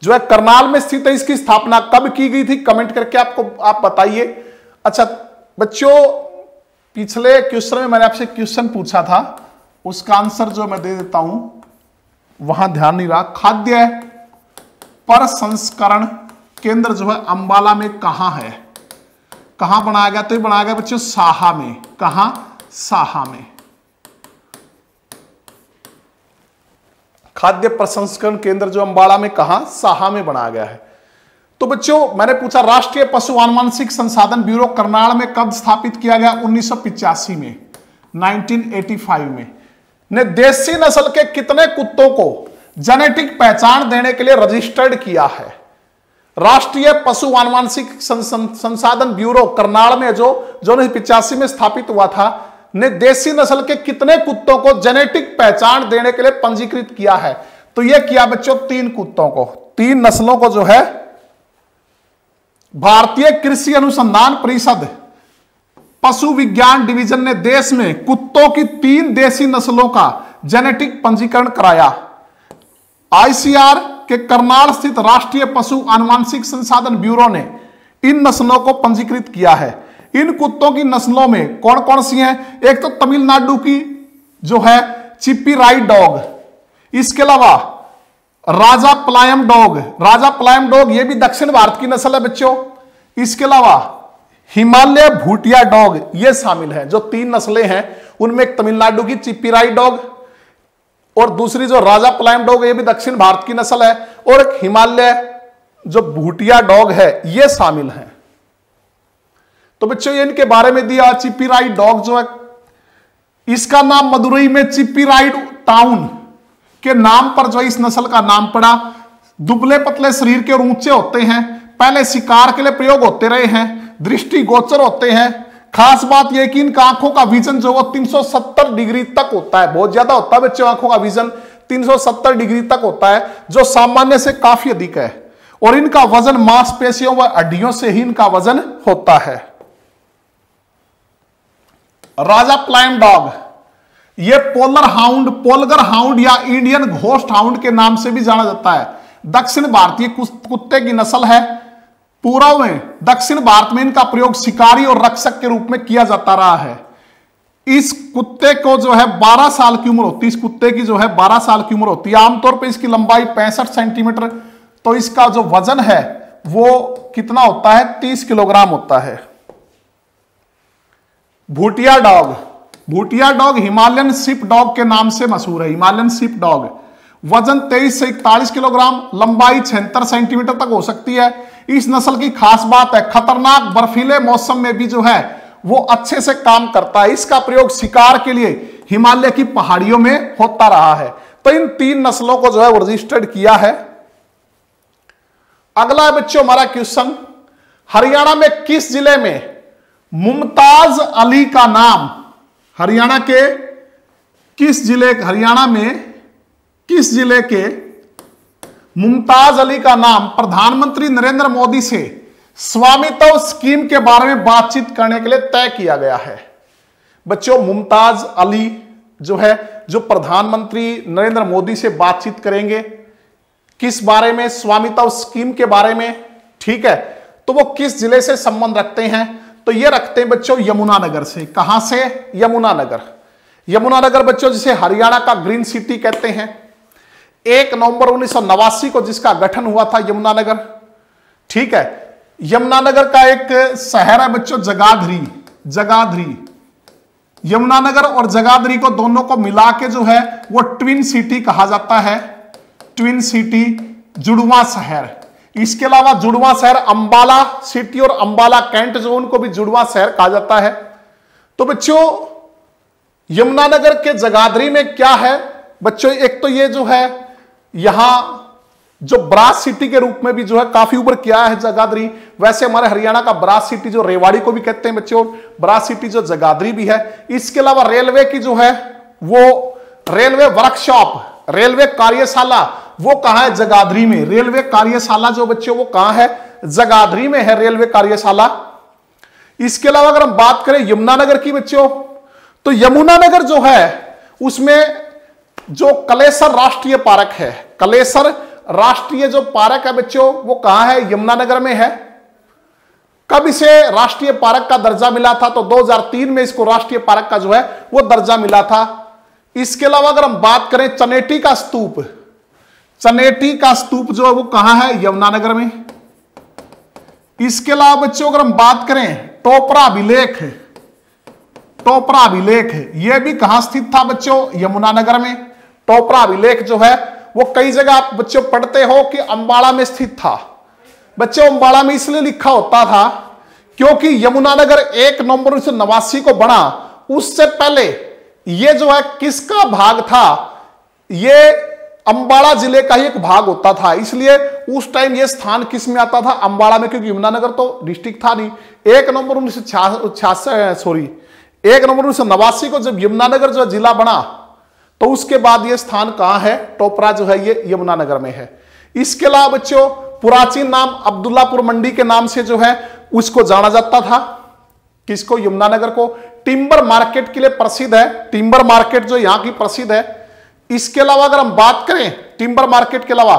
जो है करनाल में स्थित है, इसकी स्थापना कब की गई थी? कमेंट करके आप बताइए। अच्छा बच्चों, पिछले क्वेश्चन में मैंने आपसे क्वेश्चन पूछा था, उसका आंसर जो मैं दे देता हूं, वहां ध्यान नहीं रहा। खाद्य प्रसंस्करण केंद्र जो है अंबाला में कहां है? कहां बनाया गया? तो ये बनाया गया बच्चों साहा में। कहां? साहा में। खाद्य प्रसंस्करण केंद्र जो अंबाला में, कहां? साहा में बनाया गया है। तो बच्चों मैंने पूछा राष्ट्रीय पशु आनुवंशिक संसाधन ब्यूरो करनाल में कब स्थापित किया गया? 1985 में, 1985 में। ने देसी नस्ल के कितने कुत्तों को जेनेटिक पहचान देने के लिए रजिस्टर्ड किया है? राष्ट्रीय पशु आनुवंशिक संसाधन ब्यूरो करनाल में जो 1985 में स्थापित हुआ था, ने देसी नस्ल के कितने कुत्तों को जेनेटिक पहचान देने के लिए पंजीकृत किया है? तो यह किया बच्चों 3 कुत्तों को, 3 नस्लों को जो है भारतीय कृषि अनुसंधान परिषद पशु विज्ञान डिवीजन ने देश में कुत्तों की 3 देसी नस्लों का जेनेटिक पंजीकरण कराया। आईसीआर के करनाल स्थित राष्ट्रीय पशु आनुवंशिक संसाधन ब्यूरो ने इन नस्लों को पंजीकृत किया है। इन कुत्तों की नस्लों में कौन कौन सी हैं? एक तो तमिलनाडु की जो है चिप्पी राइड डॉग, इसके अलावा राजा पलायम डॉग, राजा पलायम डॉग ये भी दक्षिण भारत की नस्ल है बच्चों। इसके अलावा हिमालय भूटिया डॉग ये शामिल है। जो 3 नस्लें हैं उनमें एक तमिलनाडु की चिप्पी राइड डॉग और दूसरी जो राजा पलायम डॉग ये भी दक्षिण भारत की नस्ल है, और एक हिमालय जो भूटिया डॉग है ये शामिल है। तो बच्चों ये इनके बारे में दिया। चिप्पी राइड डॉग जो है इसका नाम मदुरई में चिप्पी राइड टाउन के नाम पर जो इस नस्ल का नाम पड़ा। दुबले पतले शरीर के और ऊंचे होते हैं, पहले शिकार के लिए प्रयोग होते रहे हैं, दृष्टिगोचर होते हैं। खास बात यह कि इनका आंखों का विजन जो वो 370 डिग्री तक होता है, बहुत ज्यादा होता है बच्चों आंखों का विजन 370 डिग्री तक होता है, जो सामान्य से काफी अधिक है। और इनका वजन मांसपेशियों व हड्डियों से ही इनका वजन होता है। राजा पलायम डॉग ये पोलगर हाउंड या इंडियन घोस्ट हाउंड के नाम से भी जाना जाता है। दक्षिण भारतीय कुत्ते की नस्ल है। पूर्व में दक्षिण भारत में इनका प्रयोग शिकारी और रक्षक के रूप में किया जाता रहा है। इस कुत्ते को जो है 12 साल की उम्र होती है। इस कुत्ते की जो है 12 साल की उम्र होती है। आमतौर पर इसकी लंबाई 65 सेंटीमीटर, तो इसका जो वजन है वो कितना होता है? 30 किलोग्राम होता है। Bhutia dog Himalayan ship dog के नाम से मशहूर है। हिमालयन शिप डॉग वजन 23 से 41 किलोग्राम, लंबाई 76 सेंटीमीटर तक हो सकती है। इस नस्ल की खास बात है खतरनाक बर्फीले मौसम में भी जो है वो अच्छे से काम करता है। इसका प्रयोग शिकार के लिए हिमालय की पहाड़ियों में होता रहा है। तो इन 3 नस्लों को जो है वो रजिस्टर्ड किया है। अगला बच्चों हमारा क्वेश्चन, हरियाणा में किस जिले में मुमताज अली का नाम, हरियाणा में किस जिले के मुमताज अली का नाम प्रधानमंत्री नरेंद्र मोदी से स्वामित्व स्कीम के बारे में बातचीत करने के लिए तय किया गया है? बच्चों मुमताज अली जो है जो प्रधानमंत्री नरेंद्र मोदी से बातचीत करेंगे किस बारे में? स्वामित्व स्कीम के बारे में। ठीक है, तो वो किस जिले से संबंध रखते हैं? तो ये रखते हैं बच्चों यमुनानगर से। कहां से? यमुनानगर बच्चों जिसे हरियाणा का ग्रीन सिटी कहते हैं। 1 नवंबर 1989 को जिसका गठन हुआ था यमुनानगर। ठीक है, यमुनानगर का एक शहर है बच्चों जगाधरी। यमुनानगर और जगाधरी को दोनों को मिला के जो है वो ट्विन सिटी कहा जाता है। ट्विन सिटी, जुड़वा शहर। इसके अलावा जुड़वा शहर अंबाला सिटी और अंबाला कैंट जो उनको भी जुड़वा शहर कहा जाता है। तो बच्चों यमुनानगर के जगाधरी में क्या है बच्चों? एक तो ये जो है यहां जो ब्रास सिटी के रूप में भी जो है काफी ऊपर किया है जगाधरी। वैसे हमारे हरियाणा का ब्रास सिटी जो रेवाड़ी को भी कहते हैं बच्चों, ब्रास सिटी जो जगाधरी भी है। इसके अलावा रेलवे की जो है वो रेलवे वर्कशॉप, रेलवे कार्यशाला वो कहां है? जगाधरी में। रेलवे कार्यशाला जो बच्चों वो कहां है? जगाधरी में है रेलवे कार्यशाला। इसके अलावा अगर हम बात करें यमुनानगर की बच्चों, तो यमुनानगर जो है उसमें जो कलेसर राष्ट्रीय पार्क है, कलेसर राष्ट्रीय जो पार्क है बच्चों वो कहां है? यमुनानगर में है। कब इसे राष्ट्रीय पार्क का दर्जा मिला था? तो 2003 में इसको राष्ट्रीय पार्क का जो है वो दर्जा मिला था। इसके अलावा अगर हम बात करें चनेटी का स्तूप जो है वो कहां है? यमुनानगर में। इसके अलावा बच्चों अगर हम बात करें टोपरा अभिलेख, टोपरा अभिलेख यह भी कहां स्थित था बच्चों? यमुनानगर में। टोपरा अभिलेख जो है वो कई जगह आप बच्चों पढ़ते हो कि अंबाला में स्थित था। बच्चों अंबाला में इसलिए लिखा होता था क्योंकि यमुनानगर 1 नवंबर 1989 को बना, उससे पहले ये जो है किसका भाग था? ये अंबाला जिले का ही एक भाग होता था, इसलिए उस टाइम ये स्थान किस में आता था? अंबाला में, क्योंकि यमुनानगर तो डिस्ट्रिक्ट था नहीं। 1 नवंबर 1989 को जब यमुनानगर जो जिला बना तो उसके बाद ये स्थान कहां है? टोपरा जो है ये यमुनानगर में है। इसके अलावा बच्चों प्राचीन नाम अब्दुल्लापुर मंडी के नाम से जो है उसको जाना जाता था। किसको? यमुनानगर को। टिम्बर मार्केट के लिए प्रसिद्ध है, टिम्बर मार्केट जो यहां की प्रसिद्ध है। इसके अलावा अगर हम बात करें टिम्बर मार्केट के अलावा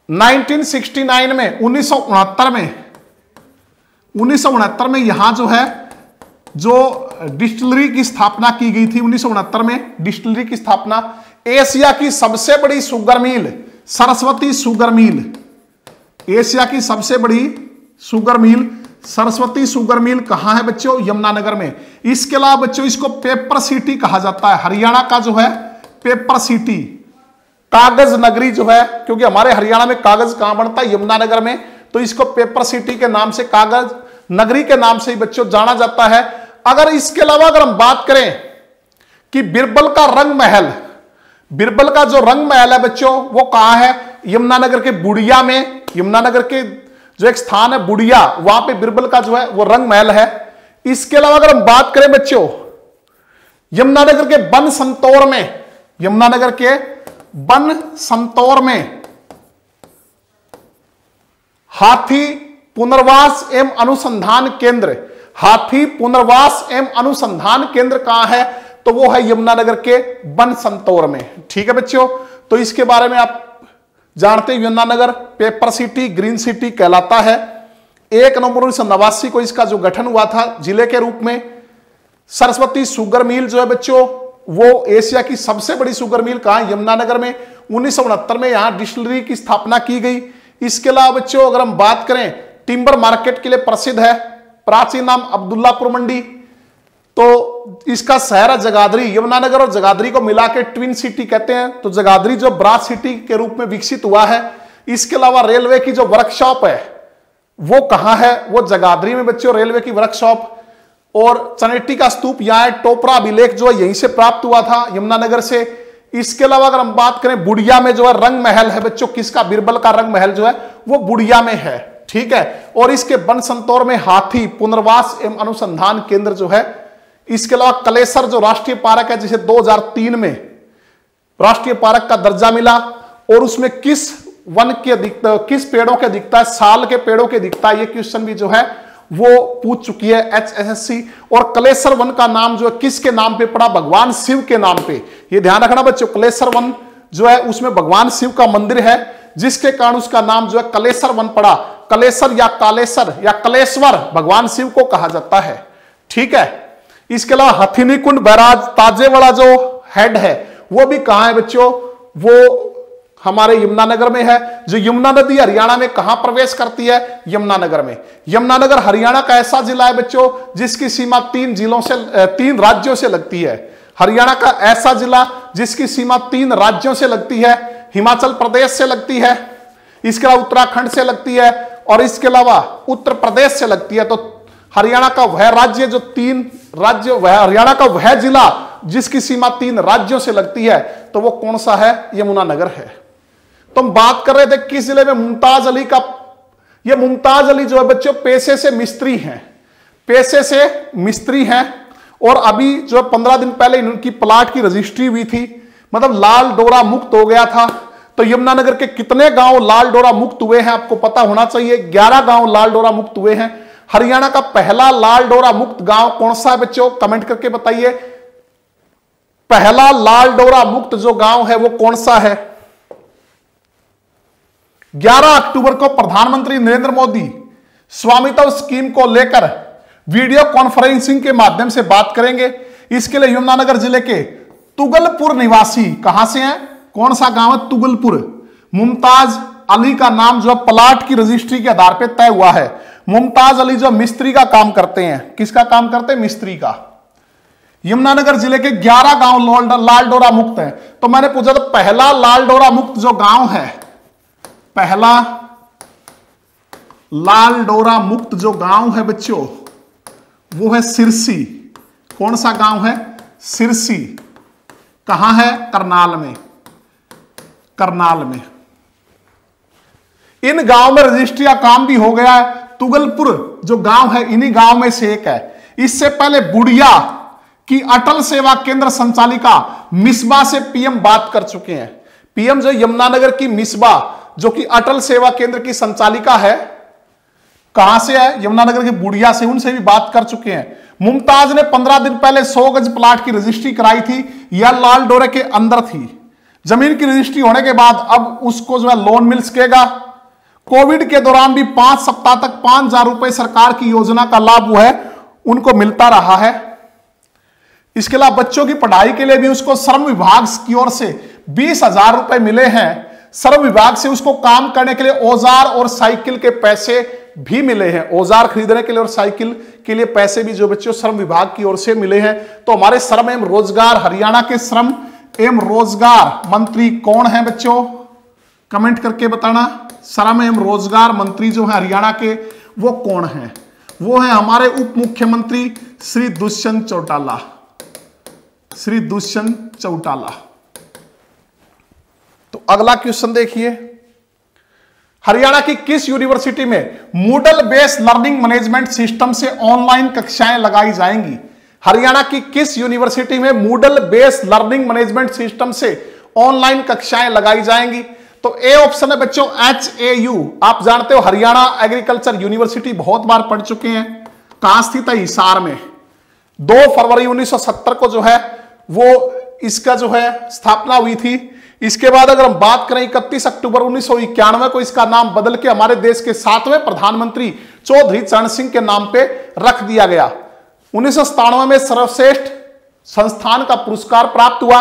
1969 में 1969 में यहां जो है जो डिस्टिलरी की स्थापना की गई थी, 1969 में डिस्टिलरी की स्थापना। एशिया की सबसे बड़ी sugar mill Saraswati sugar mill, Asia की सबसे बड़ी sugar mill Saraswati sugar mill कहां है बच्चों? यमुनानगर में। इसके अलावा बच्चों इसको पेपर सिटी कहा जाता है, हरियाणा का जो है पेपर सिटी, कागज नगरी जो है, क्योंकि हमारे हरियाणा में कागज कहां बनता है? यमुनानगर में, तो इसको पेपर सिटी के नाम से, कागज नगरी के नाम से ही बच्चों जाना जाता है। अगर इसके अलावा अगर हम बात करें कि बिरबल का रंग महल, बिरबल का जो रंग महल है बच्चों वो कहां है? यमुनानगर के बुढ़िया में। यमुनानगर के जो एक स्थान है बुढ़िया, वहां पे बिरबल का जो है वो रंग महल है। इसके अलावा अगर हम बात करें बच्चों यमुनानगर के वन संतौर में, यमुनानगर के वन संतौर में हाथी पुनर्वास एवं अनुसंधान केंद्र, हाथी पुनर्वास एवं अनुसंधान केंद्र कहां है? तो वो है यमुनानगर के वन संतौर में। ठीक है बच्चों, तो इसके बारे में आप जानते हैं Yamunanagar paper city, green city कहलाता है। 1 नवंबर 1989 को इसका जो गठन हुआ था जिले के रूप में। सरस्वती शुगर मिल जो है बच्चों वो एशिया की सबसे बड़ी शुगर मिल कहां? यमुनानगर में। 1969 में यहां डिस्टिलरी की स्थापना की गई। इसके अलावा बच्चों अगर हम बात करें टिम्बर मार्केट के लिए प्रसिद्ध है, प्राचीन नाम अब्दुल्लापुर मंडी, तो इसका शहर है जगाधरी। यमुनानगर और जगाधरी को मिला के ट्विन सिटी कहते हैं, तो जगाधरी जो ब्रास सिटी के रूप में विकसित हुआ है। इसके अलावा रेलवे की जो वर्कशॉप है वो कहां है? वो जगाधरी में बच्चों, रेलवे की वर्कशॉप। और चनेटी का स्तूप यहां है। टोपरा अभिलेख जो है यहीं से प्राप्त हुआ था, यमुनानगर से। इसके अलावा अगर हम बात करें बुढ़िया में जो है रंग महल है बच्चों, किसका? बिरबल का रंग महल जो है वो बुढ़िया में है। ठीक है, और इसके वन संतौर में हाथी पुनर्वास एवं अनुसंधान केंद्र जो है। इसके अलावा कलेसर जो राष्ट्रीय पार्क है, जिसे 2003 में राष्ट्रीय पार्क का दर्जा मिला, और उसमें किस वन के दिखता, किस पेड़ों के दिखता है? साल के पेड़ों के दिखता है। ये क्वेश्चन भी जो है वो पूछ चुकी है HSSC। और कलेसर वन का नाम जो है किसके नाम पे पड़ा? भगवान शिव के नाम पे। ये ध्यान रखना बच्चों, कलेसर वन जो है उसमें भगवान शिव का मंदिर है, जिसके कारण उसका नाम जो है कलेसर वन पड़ा। कलेसर या कालेसर या कलेश्वर भगवान शिव को कहा जाता है। ठीक है, इसके अलावा हथिनी कुंड बैराज ताजे वाला जो हेड है वो भी कहां है बच्चों? वो हमारे यमुनानगर में है। जो यमुना नदी हरियाणा में कहां प्रवेश करती है? यमुनानगर में। यमुनानगर हरियाणा का ऐसा जिला है बच्चों जिसकी सीमा 3 राज्यों से लगती है। हरियाणा का ऐसा जिला जिसकी सीमा 3 राज्यों से लगती है। हिमाचल प्रदेश से लगती है, इसके अलावा उत्तराखंड से लगती है, और इसके अलावा उत्तर प्रदेश से लगती है। तो हरियाणा का वह राज्य जो 3 राज्य, वह हरियाणा का वह जिला जिसकी सीमा 3 राज्यों से लगती है, तो वो कौन सा है? यमुनानगर है। तो हम बात कर रहे थे किस जिले में? मुमताज अली का। ये मुमताज अली जो है बच्चों पेशे से मिस्त्री हैं, पेशे से मिस्त्री हैं। और अभी जो 15 दिन पहले इनकी प्लाट की रजिस्ट्री हुई थी, मतलब लाल डोरा मुक्त हो गया था। तो यमुनानगर के कितने गांव लाल डोरा मुक्त हुए हैं आपको पता होना चाहिए। 11 गांव लाल डोरा मुक्त हुए हैं। हरियाणा का पहला लाल डोरा मुक्त गांव कौन सा है बच्चों? कमेंट करके बताइए, पहला लाल डोरा मुक्त जो गांव है वो कौन सा है? 11 अक्टूबर को प्रधानमंत्री नरेंद्र मोदी स्वामित्व स्कीम को लेकर वीडियो कॉन्फ्रेंसिंग के माध्यम से बात करेंगे। इसके लिए यमुनानगर जिले के तुगलपुर निवासी, कहां से हैं? कौन सा गांव है? तुगलपुर। मुमताज अली का नाम जो प्लाट की रजिस्ट्री के आधार पर तय हुआ है। मुमताज अली जो मिस्त्री का काम करते हैं, किसका काम करते हैं? मिस्त्री का। यमुनानगर जिले के 11 गांव लाल डोरा मुक्त हैं। तो मैंने पूछा था पहला लाल डोरा मुक्त जो गांव है, पहला लाल डोरा मुक्त जो गांव है बच्चों, वो है सिरसी। कौन सा गांव है? सिरसी। कहां है? करनाल में। करनाल में। इन गांव में रजिस्ट्री का काम भी हो गया है। तुगलपुर जो गांव है इन्हीं गांव में से एक है। इससे पहले बुढ़िया की अटल सेवा केंद्र संचालिका मिसबा से पीएम बात कर चुके हैं। पीएम जो यमुनानगर की मिसबा जो कि अटल सेवा केंद्र की संचालिका है, कहां से है? यमुनानगर के बुढ़िया से, उनसे भी बात कर चुके हैं। मुमताज ने 15 दिन पहले 100 गज प्लाट की रजिस्ट्री कराई थी। यह लाल डोरे के अंदर थी। जमीन की रजिस्ट्री होने के बाद अब उसको जो है लोन मिल सकेगा। कोविड के दौरान भी 5 सप्ताह तक 5,000 रुपए सरकार की योजना का लाभ वो है उनको मिलता रहा है। इसके अलावा बच्चों की पढ़ाई के लिए भी उसको श्रम विभाग की ओर से 20,000 रुपए मिले हैं। श्रम विभाग से उसको काम करने के लिए औजार और साइकिल के पैसे भी मिले हैं। औजार खरीदने के लिए और साइकिल के लिए पैसे भी जो बच्चों श्रम विभाग की ओर से मिले हैं। तो हमारे श्रम एवं रोजगार, हरियाणा के श्रम एवं रोजगार मंत्री कौन है बच्चों? कमेंट करके बताना। श्रम एवं रोजगार मंत्री जो है हरियाणा के, वो कौन है? वो है हमारे उप मुख्यमंत्री श्री दुष्यंत चौटाला। श्री दुष्यंत चौटाला। तो अगला क्वेश्चन देखिए, हरियाणा की किस यूनिवर्सिटी में Moodle based learning management system से ऑनलाइन कक्षाएं लगाई जाएंगी? हरियाणा की किस यूनिवर्सिटी में Moodle based learning management system से ऑनलाइन कक्षाएं लगाई जाएंगी? तो ए ऑप्शन है बच्चों HAU। आप जानते हो हरियाणा एग्रीकल्चर यूनिवर्सिटी बहुत बार पढ़ चुके हैं। कहां स्थित है? हिसार में। 2 फरवरी 1970 को जो है वो इसका जो है स्थापना हुई थी। इसके बाद अगर हम बात करें 31 अक्टूबर 1991 को इसका नाम बदल के हमारे देश के 7वें प्रधानमंत्री चौधरी चरण सिंह के नाम पे रख दिया गया। 1997 में सर्वश्रेष्ठ संस्थान का पुरस्कार प्राप्त हुआ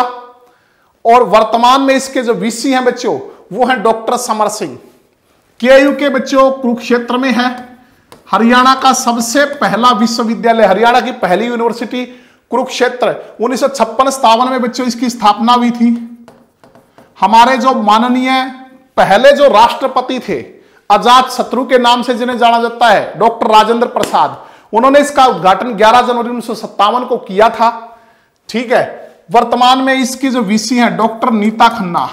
और वर्तमान में इसके जो वीसी हैं बच्चों वो हैं डॉक्टर समर सिंह। KU के बच्चों कुरुक्षेत्र में है। हरियाणा का सबसे पहला विश्वविद्यालय, हरियाणा की पहली यूनिवर्सिटी कुरुक्षेत्र 1956-57 में बच्चों इसकी स्थापना हुई थी। हमारे जो माननीय पहले जो राष्ट्रपति थे अजात शत्रु के नाम से जिन्हें जाना जाता है, डॉक्टर राजेंद्र प्रसाद, उन्होंने इसका उद्घाटन 11 जनवरी 1957 को किया था। ठीक है। वर्तमान में इसकी जो वीसी है doctor Neeta Khanna.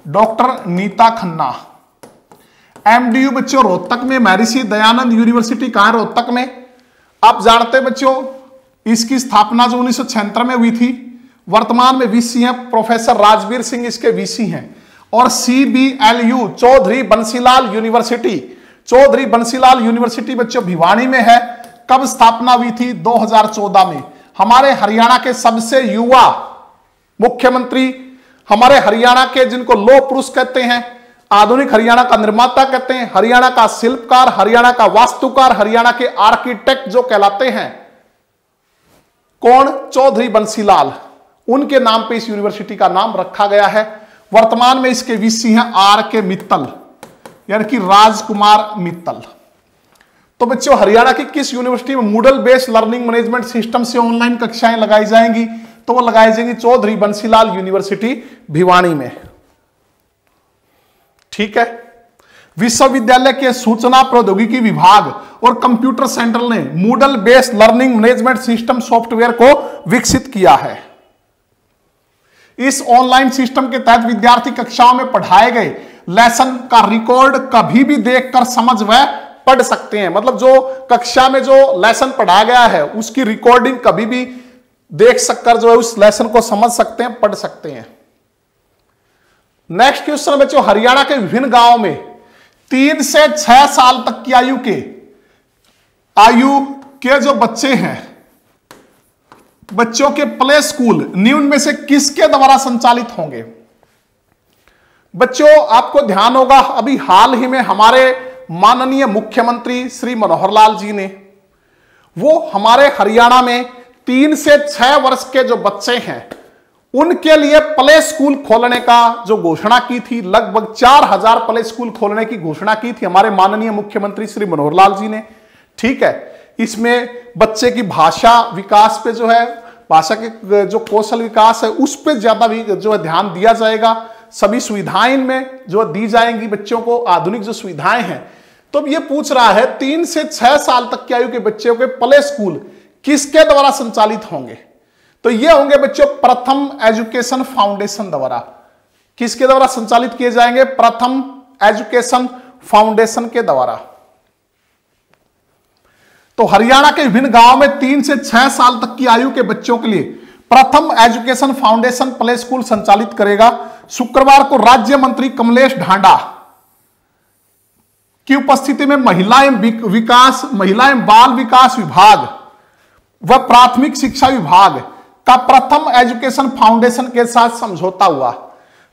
Doctor Neeta Khanna. MDU बच्चों रोहतक में, महर्षि दयानंद यूनिवर्सिटी कहां है? रोहतक में। आप जानते हैं बच्चों इसकी स्थापना जो 1976 में हुई थी। वर्तमान में वीसी हैं प्रोफेसर राजवीर सिंह, इसके वीसी हैं। और CBLU Chaudhary Bansilal university, Chaudhary Bansilal university बच्चों भिवानी में है। कब स्थापना हुई थी? 2014 में। हमारे हरियाणा के सबसे युवा मुख्यमंत्री, हमारे हरियाणा के जिनको लौह पुरुष कहते हैं, आधुनिक हरियाणा का निर्माता कहते हैं, हरियाणा का शिल्पकार, हरियाणा का वास्तुकार, हरियाणा के आर्किटेक्ट जो कहलाते हैं, कौन? चौधरी बंसीलाल। उनके नाम पे इस यूनिवर्सिटी का नाम रखा गया है। वर्तमान में इसके वीसी हैं RK मित्तल, यानी कि राजकुमार मित्तल। तो बच्चों हरियाणा की किस यूनिवर्सिटी में Moodle based learning management system से ऑनलाइन कक्षाएं लगाई जाएंगी? तो वो लगाई जाएंगी चौधरी बंसीलाल यूनिवर्सिटी भिवानी में। ठीक है। विश्वविद्यालय के सूचना प्रौद्योगिकी विभाग और कंप्यूटर सेंटर ने Moodle based learning management system software को विकसित किया है। इस ऑनलाइन सिस्टम के तहत विद्यार्थी कक्षाओं में पढ़ाए गए लेसन का रिकॉर्ड कभी भी देखकर समझ व पढ़ सकते हैं। मतलब जो कक्षा में जो लेसन पढ़ाया गया है उसकी रिकॉर्डिंग कभी भी देख सककर जो है उस लेसन को समझ सकते हैं, पढ़ सकते हैं। नेक्स्ट क्वेश्चन बच्चों, हरियाणा के विभिन्न गांवों में 3 से 6 साल तक की आयु के जो बच्चे हैं, बच्चों के प्ले स्कूल निम्न में से किसके द्वारा संचालित होंगे? बच्चों आपको ध्यान होगा अभी हाल ही में हमारे माननीय मुख्यमंत्री श्री मनोहर लाल जी ने वो हमारे हरियाणा में 3 से 6 वर्ष के जो बच्चे हैं उनके लिए प्ले स्कूल खोलने का जो घोषणा की थी, लगभग 4000 प्ले स्कूल खोलने की घोषणा की थी हमारे माननीय मुख्यमंत्री श्री मनोहर लाल जी ने। ठीक है, इसमें बच्चे की भाषा विकास पे जो है, भाषा के जो कौशल विकास है उस पे ज्यादा भी जो है ध्यान दिया जाएगा। सभी सुविधाएं इनमें जो दी जाएंगी बच्चों को, आधुनिक जो सुविधाएं हैं। तो अब ये पूछ रहा है 3 से 6 साल तक की आयु के बच्चों के प्ले स्कूल किसके द्वारा संचालित होंगे? तो ये होंगे बच्चों प्रथम एजुकेशन फाउंडेशन द्वारा। किसके द्वारा संचालित किए जाएंगे? प्रथम एजुकेशन फाउंडेशन के द्वारा। तो हरियाणा के विभिन्न गांवों में 3 से 6 साल तक की आयु के बच्चों के लिए प्रथम एजुकेशन फाउंडेशन प्ले स्कूल संचालित करेगा। शुक्रवार को राज्य मंत्री कमलेश ढांडा की उपस्थिति में महिला एवं बाल विकास विभाग व प्राथमिक शिक्षा विभाग का प्रथम एजुकेशन फाउंडेशन के साथ समझौता हुआ।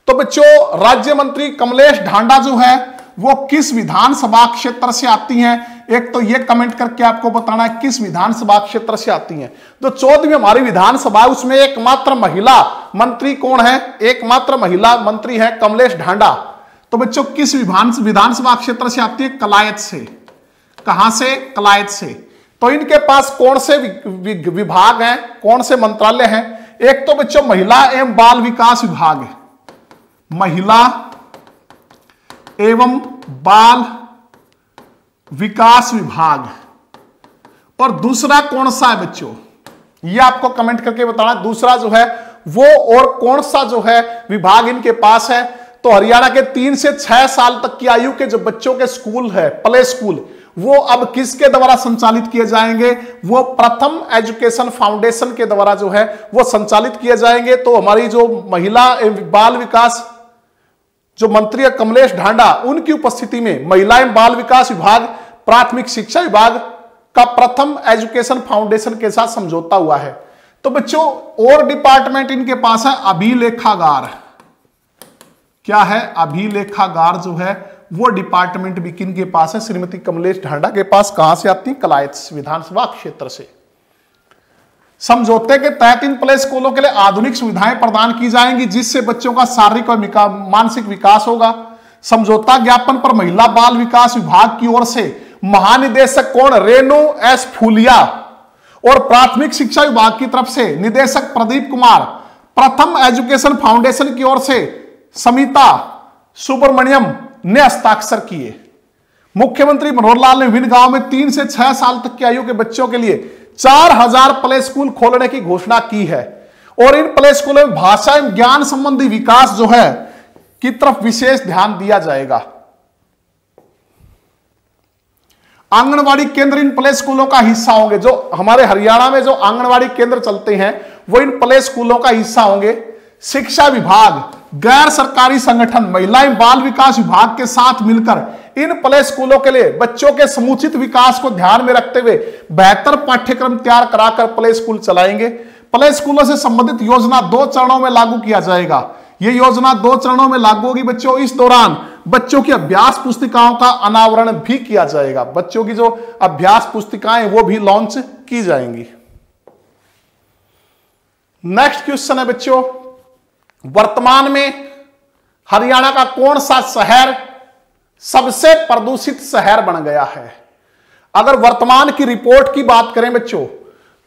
तो बच्चों, राज्य मंत्री कमलेश ढांडा जो है वो किस विधानसभा क्षेत्र से आती हैं? एक तो ये कमेंट करके आपको बताना है किस विधानसभा क्षेत्र से आती हैं। जो 14वीं हमारी विधानसभा है उसमें एकमात्र महिला मंत्री कौन है? एकमात्र महिला मंत्री है कमलेश ढांडा। तो बच्चों, किस विधानसभा क्षेत्र से आती है? कलायत से। कहां से? कलायत से। तो इनके पास कौन से विभाग हैं, कौन से मंत्रालय हैं? एक तो बच्चों महिला एवं बाल विकास विभाग है, महिला एवं बाल विकास विभाग। और दूसरा कौन सा है बच्चों? ये आपको कमेंट करके बताना। दूसरा जो है वो और कौन सा जो है विभाग इनके पास है? तो हरियाणा के 3 से 6 साल तक की आयु के जो बच्चों के स्कूल है, प्ले स्कूल, वो अब किसके द्वारा संचालित किए जाएंगे? वो प्रथम एजुकेशन फाउंडेशन के द्वारा जो है वो संचालित किए जाएंगे। तो हमारी जो महिला एवं बाल विकास जो मंत्री है कमलेश ढांडा, उनकी उपस्थिति में महिला एवं बाल विकास विभाग, प्राथमिक शिक्षा विभाग का प्रथम एजुकेशन फाउंडेशन के साथ समझौता हुआ है। तो बच्चों, और डिपार्टमेंट इनके पास है अभिलेखागार। क्या है? अभिलेखागार जो है वो डिपार्टमेंट भी किनके पास है? श्रीमती कमलेश ढांडा के पास। कहां से आती है? कलायत विधानसभा क्षेत्र से। समझौते के तहत इन प्ले स्कूलों के लिए आधुनिक सुविधाएं प्रदान की जाएंगी जिससे बच्चों का शारीरिक और मानसिक विकास होगा। समझौता ज्ञापन पर महिला बाल विकास विभाग की ओर से महानिदेशक कौन? रेणु एस फूलिया, और प्राथमिक शिक्षा विभाग की तरफ से निदेशक प्रदीप कुमार, प्रथम एजुकेशन फाउंडेशन की ओर से समिता सुब्रमण्यम ने हस्ताक्षर किए। मुख्यमंत्री मनोहर लाल ने विभिन्न गांवों में 3 से 6 साल तक की आयु के बच्चों के लिए 4000 प्ले स्कूल खोलने की घोषणा की है। और इन प्ले स्कूलों में भाषा एवं ज्ञान संबंधी विकास जो है की तरफ विशेष ध्यान दिया जाएगा। आंगनवाड़ी केंद्र इन प्ले स्कूलों का हिस्सा होंगे। जो हमारे हरियाणा में जो आंगनवाड़ी केंद्र चलते हैं वो इन प्ले स्कूलों का हिस्सा होंगे। शिक्षा विभाग, गैर सरकारी संगठन, महिला एवं बाल विकास विभाग के साथ मिलकर इन प्ले स्कूलों के लिए बच्चों के समुचित विकास को ध्यान में रखते हुए बेहतर पाठ्यक्रम तैयार कराकर प्ले स्कूल चलाएंगे। प्ले स्कूलों से संबंधित योजना 2 चरणों में लागू किया जाएगा। यह योजना 2 चरणों में लागू होगी बच्चों। इस दौरान बच्चों की अभ्यास पुस्तिकाओं का अनावरण भी किया जाएगा। बच्चों की जो अभ्यास पुस्तिकाएं वो भी लॉन्च की जाएंगी। नेक्स्ट क्वेश्चन है बच्चों, वर्तमान में हरियाणा का कौन सा शहर सबसे प्रदूषित शहर बन गया है? अगर वर्तमान की रिपोर्ट की बात करें बच्चों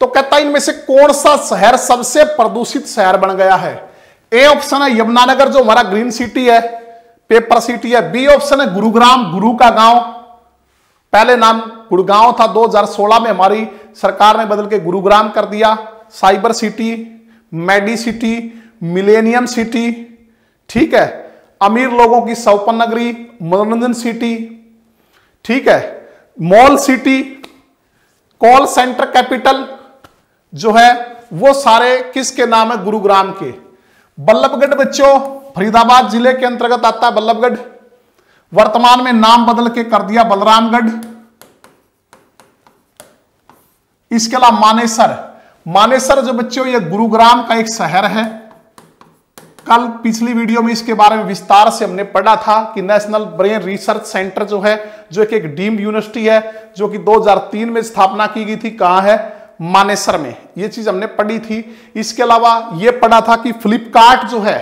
तो कहता है इनमें से कौन सा शहर सबसे प्रदूषित शहर बन गया है? ए ऑप्शन है यमुनानगर जो हमारा ग्रीन सिटी है, पेपर सिटी है। बी ऑप्शन है गुरुग्राम, गुरु का गांव, पहले नाम गुड़गांव था, 2016 में हमारी सरकार ने बदल के गुरुग्राम कर दिया। Cyber city, medi city, millennium city, ठीक है, अमीर लोगों की सौपन नगरी, मनोरंजन सिटी, ठीक है, mall city, call centre capital जो है वो सारे किसके नाम है? गुरुग्राम के। बल्लभगढ़ बच्चों फरीदाबाद जिले के अंतर्गत आता है बल्लभगढ़, वर्तमान में नाम बदल के कर दिया बलरामगढ़। इसके अलावा मानेसर, मानेसर जो बच्चों ये गुरुग्राम का एक शहर है। कल पिछली वीडियो में इसके बारे में विस्तार से हमने पढ़ा था कि नेशनल ब्रेन रिसर्च सेंटर जो है, जो एक डीम्ड यूनिवर्सिटी है, जो कि 2003 में स्थापना की गई थी। कहां है? मानेसर में, ये चीज हमने पढ़ी थी। इसके अलावा ये पढ़ा था कि फ्लिपकार्ट जो है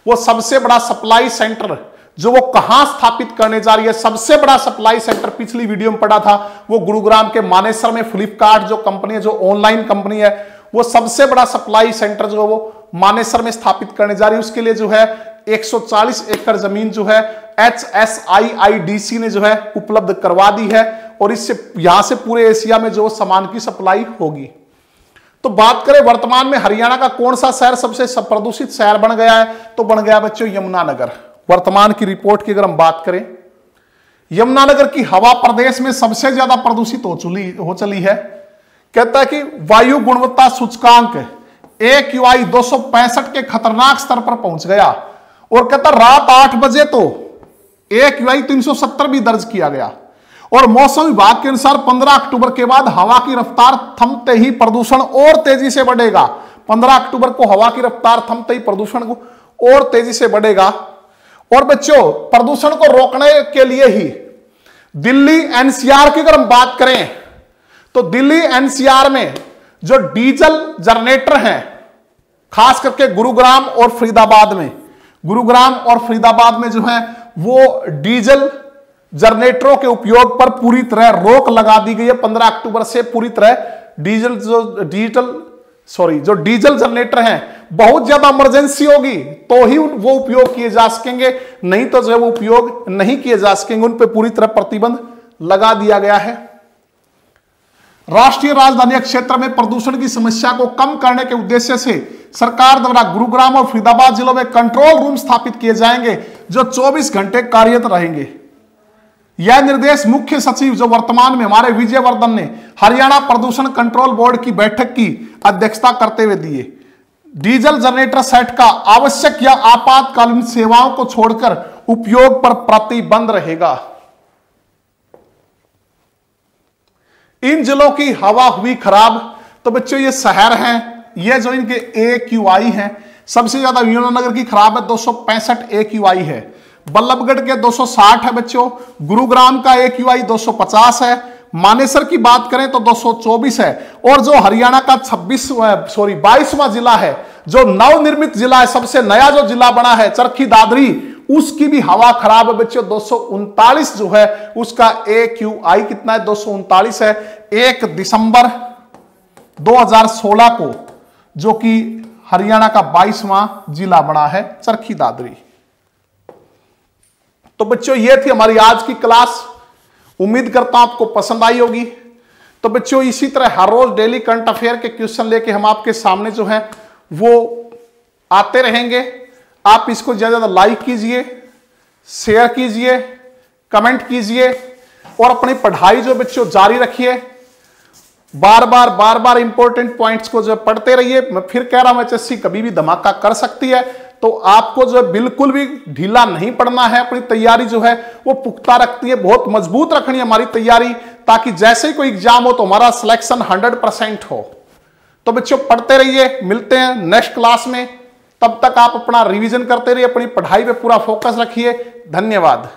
वो सबसे बड़ा सप्लाई सेंटर जो वो कहां स्थापित करने जा रही है, सबसे बड़ा सप्लाई सेंटर पिछली वीडियो में पढ़ा था, वो गुरुग्राम के मानेसर में फ्लिपकार्ट जो कंपनी है, जो ऑनलाइन कंपनी है, वो सबसे बड़ा सप्लाई सेंटर जो है वो मानेसर में स्थापित करने जा रही है। उसके लिए जो है 140 एकड़ जमीन जो है HSIIDC ने जो है उपलब्ध करवा दी है और इससे यहां से पूरे एशिया में जो सामान की सप्लाई होगी। तो बात करें वर्तमान में हरियाणा का कौन सा शहर सबसे प्रदूषित शहर बन गया है, तो बन गया बच्चों यमुनानगर। वर्तमान की रिपोर्ट की अगर हम बात करें, यमुनानगर की हवा प्रदेश में सबसे ज्यादा प्रदूषित हो चली है। कहता है कि वायु गुणवत्ता सूचकांक AQI 265 के खतरनाक स्तर पर पहुंच गया और कहता रात 8 बजे तो AQI 370 भी दर्ज किया गया। और मौसम विभाग के अनुसार 15 अक्टूबर के बाद हवा की रफ्तार थमते ही प्रदूषण और तेजी से बढ़ेगा। 15 अक्टूबर को हवा की रफ्तार थमते ही प्रदूषण और तेजी से बढ़ेगा। और बच्चों, प्रदूषण को रोकने के लिए ही दिल्ली NCR की अगर हम बात करें तो दिल्ली NCR में जो डीजल जनरेटर हैं, खास करके गुरुग्राम और फरीदाबाद में जो है वो डीजल जनरेटरों के उपयोग पर पूरी तरह रोक लगा दी गई है। 15 अक्टूबर से पूरी तरह जो डीजल जनरेटर हैं, बहुत ज्यादा इमरजेंसी होगी तो ही वो उपयोग किए जा सकेंगे, नहीं तो जो है वो उपयोग नहीं किए जा सकेंगे। उन पर पूरी तरह प्रतिबंध लगा दिया गया है। राष्ट्रीय राजधानी क्षेत्र में प्रदूषण की समस्या को कम करने के उद्देश्य से सरकार द्वारा गुरुग्राम और फरीदाबाद जिलों में कंट्रोल रूम स्थापित किए जाएंगे जो 24 घंटे कार्यरत रहेंगे। यह निर्देश मुख्य सचिव जो वर्तमान में हमारे विजयवर्धन ने हरियाणा प्रदूषण कंट्रोल बोर्ड की बैठक की अध्यक्षता करते हुए दिए। डीजल जनरेटर सेट का आवश्यक या आपातकालीन सेवाओं को छोड़कर उपयोग पर प्रतिबंध रहेगा। इन जिलों की हवा हुई खराब, तो बच्चों ये शहर हैं, ये जो इनके AQI हैं, सबसे ज्यादा यमुनानगर की खराब है, 265 AQI है। बल्लभगढ़ के 260 है बच्चों। गुरुग्राम का AQI 250 है। मानेसर की बात करें तो 224 है। और जो हरियाणा का 22वां जिला है, जो नवनिर्मित जिला है, सबसे नया जो जिला बना है चरखी दादरी, उसकी भी हवा खराब है बच्चों। 239 जो है उसका AQI कितना है, 239 है। 1 दिसंबर 2016 को जो कि हरियाणा का 22वां जिला बना है चरखी दादरी। तो बच्चों ये थी हमारी आज की क्लास, उम्मीद करता हूं आपको पसंद आई होगी। तो बच्चों इसी तरह हर रोज डेली करंट अफेयर के क्वेश्चन लेके हम आपके सामने जो है वो आते रहेंगे। आप इसको ज्यादा ज्यादा लाइक कीजिए, शेयर कीजिए, कमेंट कीजिए और अपनी पढ़ाई जो बच्चों जारी रखिए। बार बार इंपॉर्टेंट पॉइंट्स को जो पढ़ते रहिए। मैं फिर कह रहा हूं HSC कभी भी धमाका कर सकती है, तो आपको जो है बिल्कुल भी ढीला नहीं पड़ना है। अपनी तैयारी जो है वो पुख्ता रखती है, बहुत मजबूत रखनी है हमारी तैयारी, ताकि जैसे ही कोई एग्जाम हो तो हमारा सिलेक्शन 100% हो। तो बच्चों पढ़ते रहिए, मिलते हैं नेक्स्ट क्लास में। तब तक आप अपना रिवीजन करते रहिए, अपनी पढ़ाई पे पूरा फोकस रखिए। धन्यवाद।